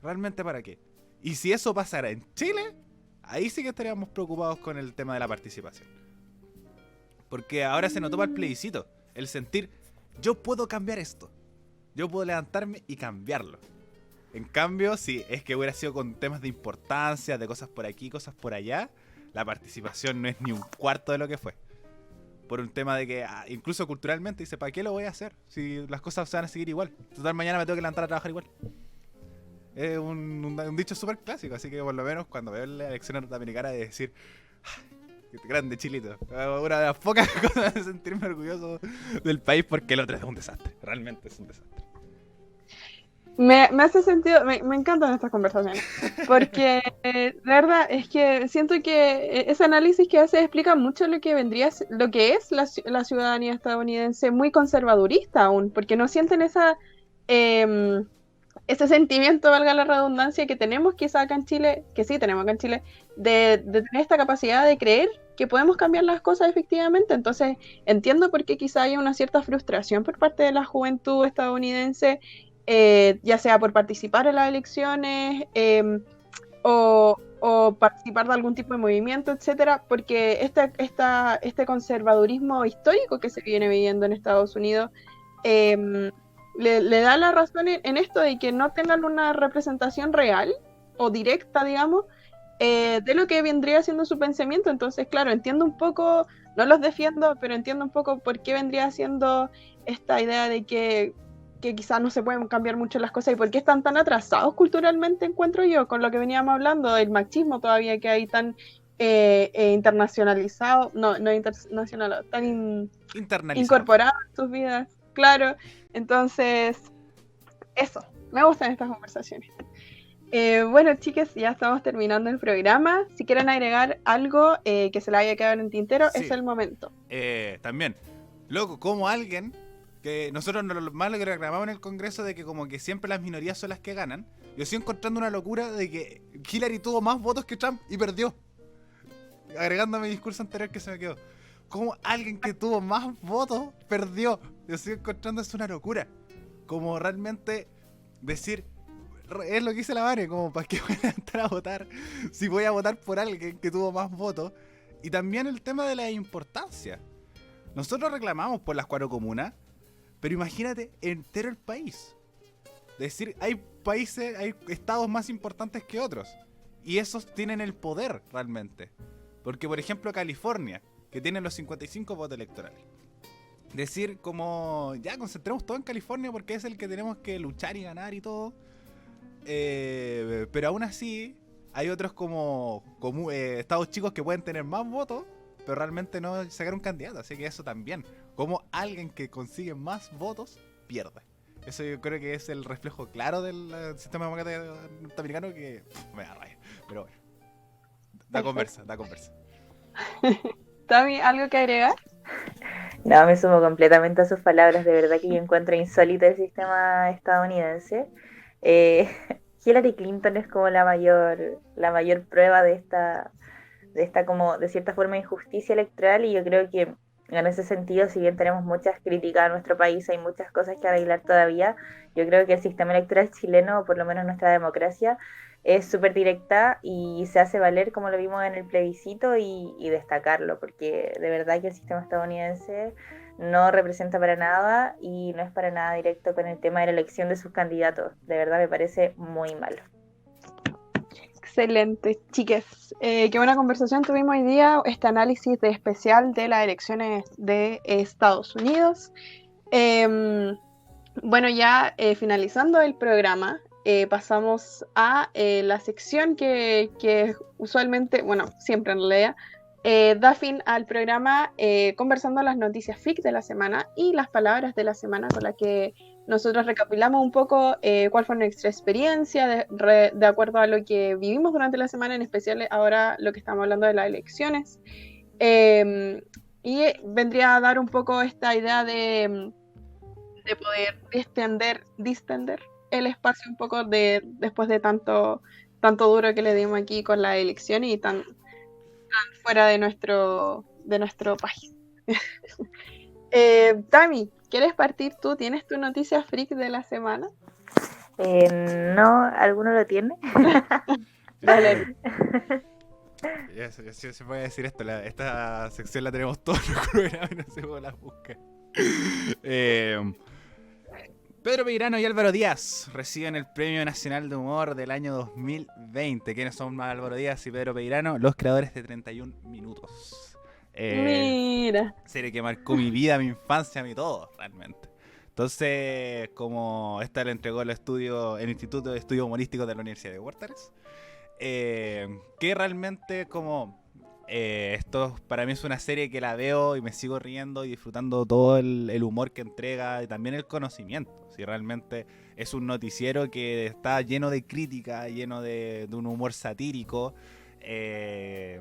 Speaker 3: ¿Realmente para qué? Y si eso pasara en Chile, ahí sí que estaríamos preocupados con el tema de la participación. Porque ahora se notó para el plebiscito. El sentir, yo puedo cambiar esto. Yo puedo levantarme y cambiarlo. En cambio, si es que hubiera sido con temas de importancia, de cosas por aquí, cosas por allá, la participación no es ni un cuarto de lo que fue. Por un tema de que, incluso culturalmente, dice, ¿para qué lo voy a hacer? Si las cosas se van a seguir igual. Total, mañana me tengo que levantar a trabajar igual. Es un dicho súper clásico, así que por lo menos cuando veo la elección norteamericana de decir, grande Chilito, una de las pocas cosas de sentirme orgulloso del país, porque el otro es un desastre, realmente es un desastre.
Speaker 1: Me hace sentido, me encantan estas conversaciones, porque la verdad es que siento que ese análisis que hace explica mucho lo que lo que es la ciudadanía estadounidense, muy conservadurista aún, porque no sienten ese sentimiento, valga la redundancia, que tenemos quizá acá en Chile, que sí tenemos acá en Chile, de tener esta capacidad de creer que podemos cambiar las cosas efectivamente. Entonces entiendo por qué quizá hay una cierta frustración por parte de la juventud estadounidense, ya sea por participar en las elecciones o participar de algún tipo de movimiento, etcétera, porque este conservadurismo histórico que se viene viviendo en Estados Unidos le da la razón en esto de que no tengan una representación real o directa, digamos, de lo que vendría siendo su pensamiento. Entonces, claro, entiendo un poco, no los defiendo, pero entiendo un poco por qué vendría siendo esta idea de que quizás no se pueden cambiar mucho las cosas y por qué están tan atrasados culturalmente, encuentro yo, con lo que veníamos hablando del machismo todavía que hay tan internacionalizado, no internacionalizado, tan incorporado en sus vidas, claro. Entonces, eso, me gustan estas conversaciones. Bueno, chicas, ya estamos terminando el programa. Si quieren agregar algo que se le haya quedado en el tintero, sí, es el momento.
Speaker 3: También, loco, como alguien que nosotros más lo que reclamamos en el Congreso de que como que siempre las minorías son las que ganan, yo sigo encontrando una locura de que Hillary tuvo más votos que Trump y perdió. Agregando a mi discurso anterior que se me quedó. Como alguien que tuvo más votos perdió. Yo sigo encontrando eso una locura. Como realmente decir, es lo que dice la Mare, como para qué voy a entrar a votar si voy a votar por alguien que tuvo más votos. Y también el tema de la importancia. Nosotros reclamamos por las 4 comunas, pero imagínate entero el país. Es decir, hay países, hay estados más importantes que otros. Y esos tienen el poder realmente. Porque, por ejemplo, California, que tiene los 55 votos electorales. Decir como, ya concentremos todo en California porque es el que tenemos que luchar y ganar y todo. Pero aún así, hay otros como estados chicos que pueden tener más votos, pero realmente no sacar un candidato. Así que eso también. Como alguien que consigue más votos, pierde. Eso yo creo que es el reflejo claro del sistema democrático norteamericano que me da rabia. Pero bueno, da conversa.
Speaker 1: Tami, ¿algo que agregar?
Speaker 2: No, me sumo completamente a sus palabras. De verdad que yo encuentro insólito el sistema estadounidense. Eh, Hillary Clinton es como la mayor prueba de esta como de cierta forma injusticia electoral, y yo creo que en ese sentido, si bien tenemos muchas críticas a nuestro país, hay muchas cosas que arreglar todavía. Yo creo que el sistema electoral chileno, o por lo menos nuestra democracia, es súper directa y se hace valer, como lo vimos en el plebiscito, y destacarlo, porque de verdad que el sistema estadounidense no representa para nada y no es para nada directo con el tema de la elección de sus candidatos. De verdad me parece muy malo.
Speaker 1: Excelente, chiques. Qué buena conversación tuvimos hoy día, este análisis de especial de las elecciones de Estados Unidos. Bueno, ya finalizando el programa, pasamos a la sección que usualmente, bueno, siempre en realidad, da fin al programa conversando las noticias FIC de la semana y las palabras de la semana con las que nosotros recapitulamos un poco cuál fue nuestra experiencia de acuerdo a lo que vivimos durante la semana, en especial ahora lo que estamos hablando de las elecciones. Y vendría a dar un poco esta idea de poder distender el espacio un poco después de tanto duro que le dimos aquí con la elección y tan fuera de nuestro país. Tami, ¿quieres partir tú? ¿Tienes tu noticia freak de la semana?
Speaker 2: No, ¿alguno lo tiene?
Speaker 1: Dale.
Speaker 3: Sí, se puede decir esto, esta sección la tenemos todos los programas y no sé cómo la busca. Pedro Peirano y Álvaro Díaz reciben el Premio Nacional de Humor del año 2020. ¿Quiénes son Álvaro Díaz y Pedro Peirano? Los creadores de 31 Minutos.
Speaker 1: Mira.
Speaker 3: Serie que marcó mi vida, mi infancia, mi todo, realmente. Entonces, como esta le entregó el Instituto de Estudios Humorísticos de la Universidad de Huertares, que realmente como esto para mí es una serie que la veo y me sigo riendo y disfrutando todo el humor que entrega y también el conocimiento. Si realmente es un noticiero que está lleno de crítica, lleno de un humor satírico, que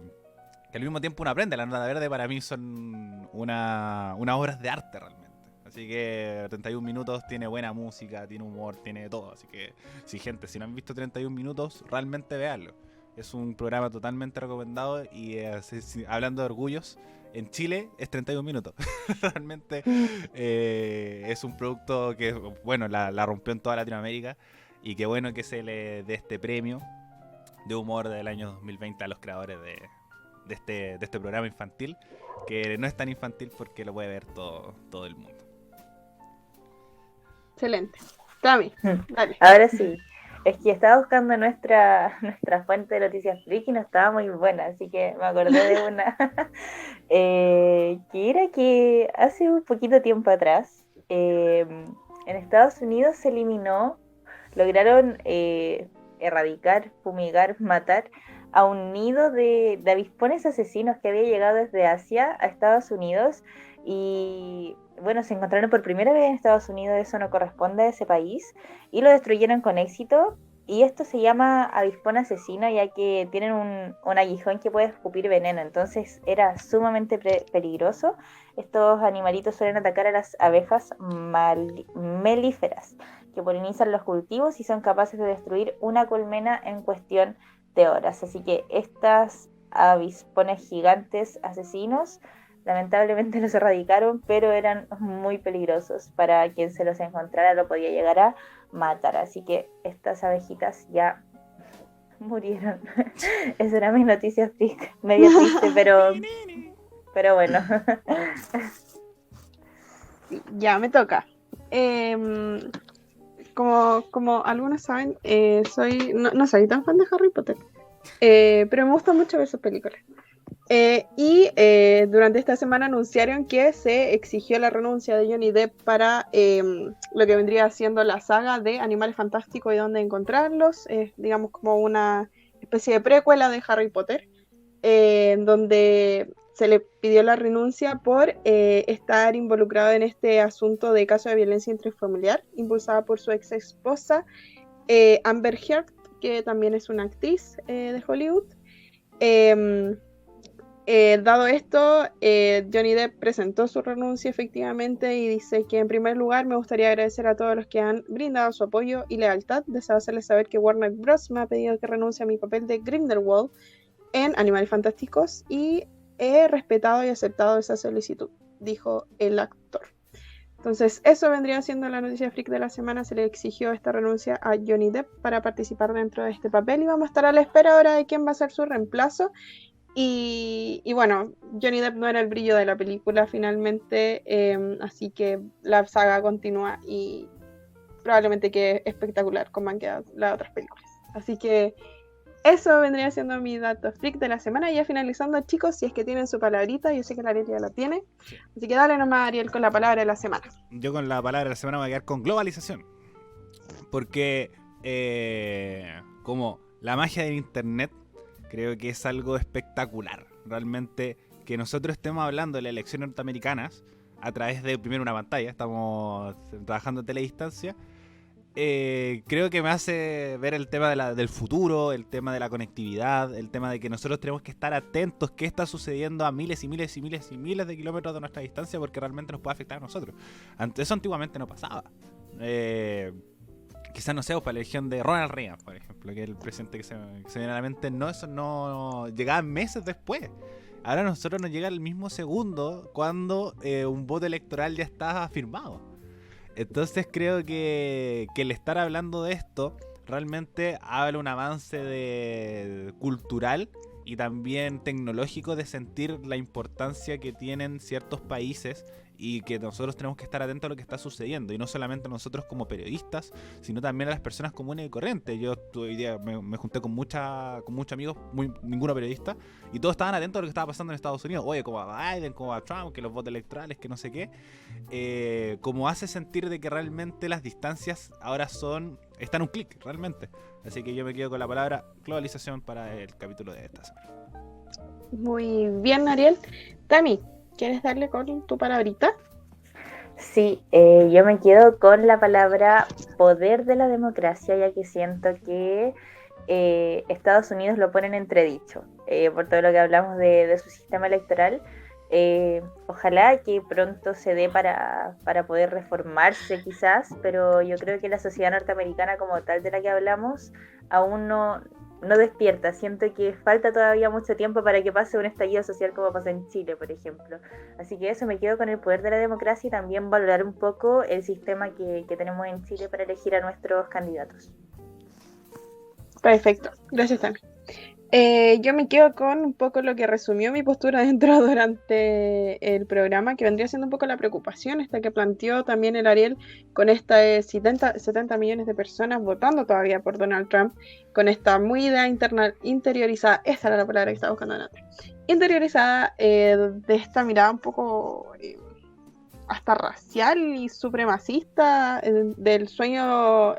Speaker 3: al mismo tiempo uno aprende. La Nota Verde para mí son unas obras de arte realmente. Así que 31 Minutos tiene buena música, tiene humor, tiene todo. Así que si no han visto 31 Minutos, realmente véanlo. Es un programa totalmente recomendado y hablando de orgullos, en Chile es 31 Minutos. Realmente es un producto que, bueno, la rompió en toda Latinoamérica y qué bueno que se le dé este premio de humor del año 2020 a los creadores de este programa infantil, que no es tan infantil porque lo puede ver todo el mundo.
Speaker 1: Excelente. Tami, dale.
Speaker 2: Ahora sí, es que estaba buscando nuestra fuente de noticias freak y no estaba muy buena, así que me acordé de una que era que hace un poquito tiempo atrás en Estados Unidos lograron erradicar, fumigar, matar a un nido de avispones asesinos que había llegado desde Asia a Estados Unidos. Y bueno, se encontraron por primera vez en Estados Unidos, eso no corresponde a ese país, y lo destruyeron con éxito. Y esto se llama avispón asesino, ya que tienen un aguijón que puede escupir veneno, entonces era sumamente peligroso. Estos animalitos suelen atacar a las abejas melíferas, que polinizan los cultivos y son capaces de destruir una colmena en cuestión de horas. Así que estas avispones gigantes asesinos lamentablemente los erradicaron, pero eran muy peligrosos. Para quien se los encontrara lo podía llegar a matar. Así que estas abejitas ya murieron. Esa era mi noticia medio triste, pero bueno.
Speaker 1: Ya me toca. Como algunos saben, no soy tan fan de Harry Potter, pero me gusta mucho ver sus películas. Durante esta semana anunciaron que se exigió la renuncia de Johnny Depp para lo que vendría siendo la saga de Animales Fantásticos y dónde encontrarlos, digamos como una especie de precuela de Harry Potter, donde se le pidió la renuncia por estar involucrado en este asunto de caso de violencia intrafamiliar impulsada por su ex esposa Amber Heard, que también es una actriz de Hollywood. Dado esto, Johnny Depp presentó su renuncia efectivamente y dice que en primer lugar me gustaría agradecer a todos los que han brindado su apoyo y lealtad. Deseo hacerles saber que Warner Bros. Me ha pedido que renuncie a mi papel de Grindelwald en Animales Fantásticos y he respetado y aceptado esa solicitud, dijo el actor. Entonces, eso vendría siendo la noticia freak de la semana. Se le exigió esta renuncia a Johnny Depp para participar dentro de este papel y vamos a estar a la espera ahora de quién va a ser su reemplazo. Y bueno, Johnny Depp no era el brillo de la película finalmente, así que la saga continúa y probablemente quede espectacular como han quedado las otras películas. Así que eso vendría siendo mi dato freak de la semana. Y ya finalizando, chicos, si es que tienen su palabrita, yo sé que la Ariel ya la tiene.
Speaker 3: Sí.
Speaker 1: Así que dale nomás, Ariel, con la palabra de la semana.
Speaker 3: Yo con la palabra de la semana me voy a quedar con globalización. Porque como la magia del internet, creo que es algo espectacular. Realmente que nosotros estemos hablando de las elecciones norteamericanas a través de primero una pantalla, estamos trabajando a teledistancia. Creo que me hace ver el tema del futuro, el tema de la conectividad, el tema de que nosotros tenemos que estar atentos qué está sucediendo a miles y miles y miles y miles de kilómetros de nuestra distancia, porque realmente nos puede afectar a nosotros. Eso antiguamente no pasaba. Quizás no sea para la elección de Ronald Reagan, por ejemplo, que es el presidente que se viene a la mente. No, eso no llegaba meses después. Ahora a nosotros nos llega el mismo segundo cuando un voto electoral ya está firmado. Entonces creo que el estar hablando de esto realmente habla un avance cultural y también tecnológico de sentir la importancia que tienen ciertos países y que nosotros tenemos que estar atentos a lo que está sucediendo, y no solamente nosotros como periodistas, sino también a las personas comunes y corrientes. Yo hoy día me junté con muchos amigos, ninguno periodista, y todos estaban atentos a lo que estaba pasando en Estados Unidos. Oye, como a Biden, como a Trump, que los votos electorales, que no sé qué, como hace sentir de que realmente las distancias ahora están un clic, realmente. Así que yo me quedo con la palabra globalización para el capítulo de esta semana.
Speaker 1: Muy bien, Ariel. Tami, ¿quieres darle con tu palabrita?
Speaker 2: Sí, yo me quedo con la palabra poder de la democracia, ya que siento que Estados Unidos lo pone en entredicho por todo lo que hablamos de su sistema electoral. Ojalá que pronto se dé para poder reformarse quizás, pero yo creo que la sociedad norteamericana como tal de la que hablamos aún no despierta. Siento que falta todavía mucho tiempo para que pase un estallido social como pasa en Chile, por ejemplo. Así que eso, me quedo con el poder de la democracia y también valorar un poco el sistema que tenemos en Chile para elegir a nuestros candidatos.
Speaker 1: Perfecto, gracias, Tami. Yo me quedo con un poco lo que resumió mi postura dentro durante el programa, que vendría siendo un poco la preocupación esta que planteó también el Ariel con esta 70 millones de personas votando todavía por Donald Trump, con esta muy idea interiorizada, esa era la palabra que estaba buscando antes, interiorizada de esta mirada un poco hasta racial y supremacista del sueño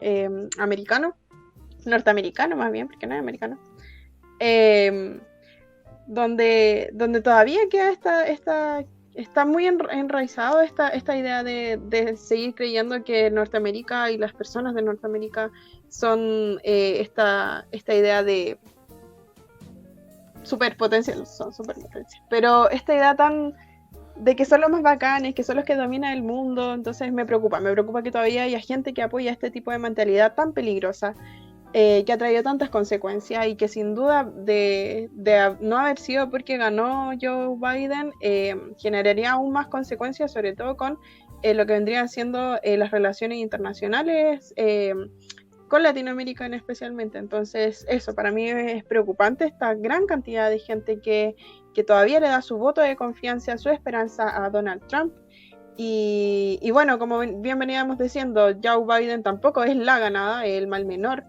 Speaker 1: norteamericano más bien, porque no es americano. Donde todavía queda está muy enraizado esta idea de seguir creyendo que Norteamérica y las personas de Norteamérica son esta idea de superpotencia, no son superpotencia, pero esta idea tan de que son los más bacanes, que son los que dominan el mundo. Entonces me preocupa que todavía haya gente que apoya este tipo de mentalidad tan peligrosa, que ha traído tantas consecuencias y que sin duda de no haber sido porque ganó Joe Biden, generaría aún más consecuencias, sobre todo con lo que vendrían siendo las relaciones internacionales con Latinoamérica especialmente. Entonces eso para mí es preocupante, esta gran cantidad de gente que todavía le da su voto de confianza, su esperanza a Donald Trump. Y bueno, como bien veníamos diciendo, Joe Biden tampoco es la ganada, el mal menor,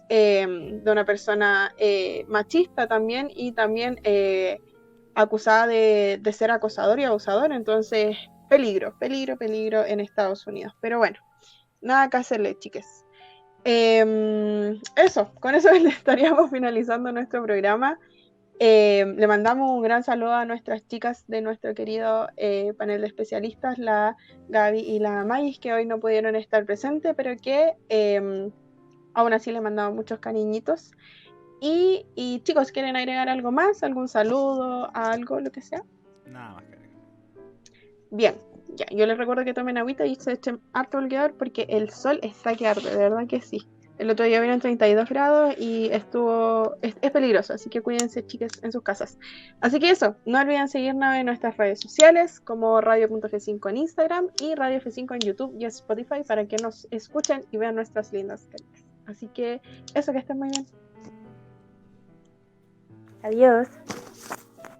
Speaker 1: de una persona machista también, y también acusada de ser acosador y abusador. Entonces, peligro en Estados Unidos. Pero bueno, nada que hacerle, chiques. Con eso estaríamos finalizando nuestro programa. Le mandamos un gran saludo a nuestras chicas de nuestro querido panel de especialistas, la Gaby y la Mayis, que hoy no pudieron estar presentes, pero que aún así les mandamos muchos cariñitos. Y chicos, ¿quieren agregar algo más? ¿Algún saludo? ¿Algo? Lo que sea.
Speaker 3: Nada más que agregar.
Speaker 1: Bien, ya, yo les recuerdo que tomen agüita y se echen harto bloqueador porque el sol está que arde, de verdad que sí. El otro día vieron 32 grados y es peligroso, así que cuídense, chicas, en sus casas. Así que eso, no olviden seguirnos en nuestras redes sociales como radio.f5 en Instagram y Radio F5 en YouTube y Spotify para que nos escuchen y vean nuestras lindas caritas. Así que eso, que estén muy bien.
Speaker 2: Adiós.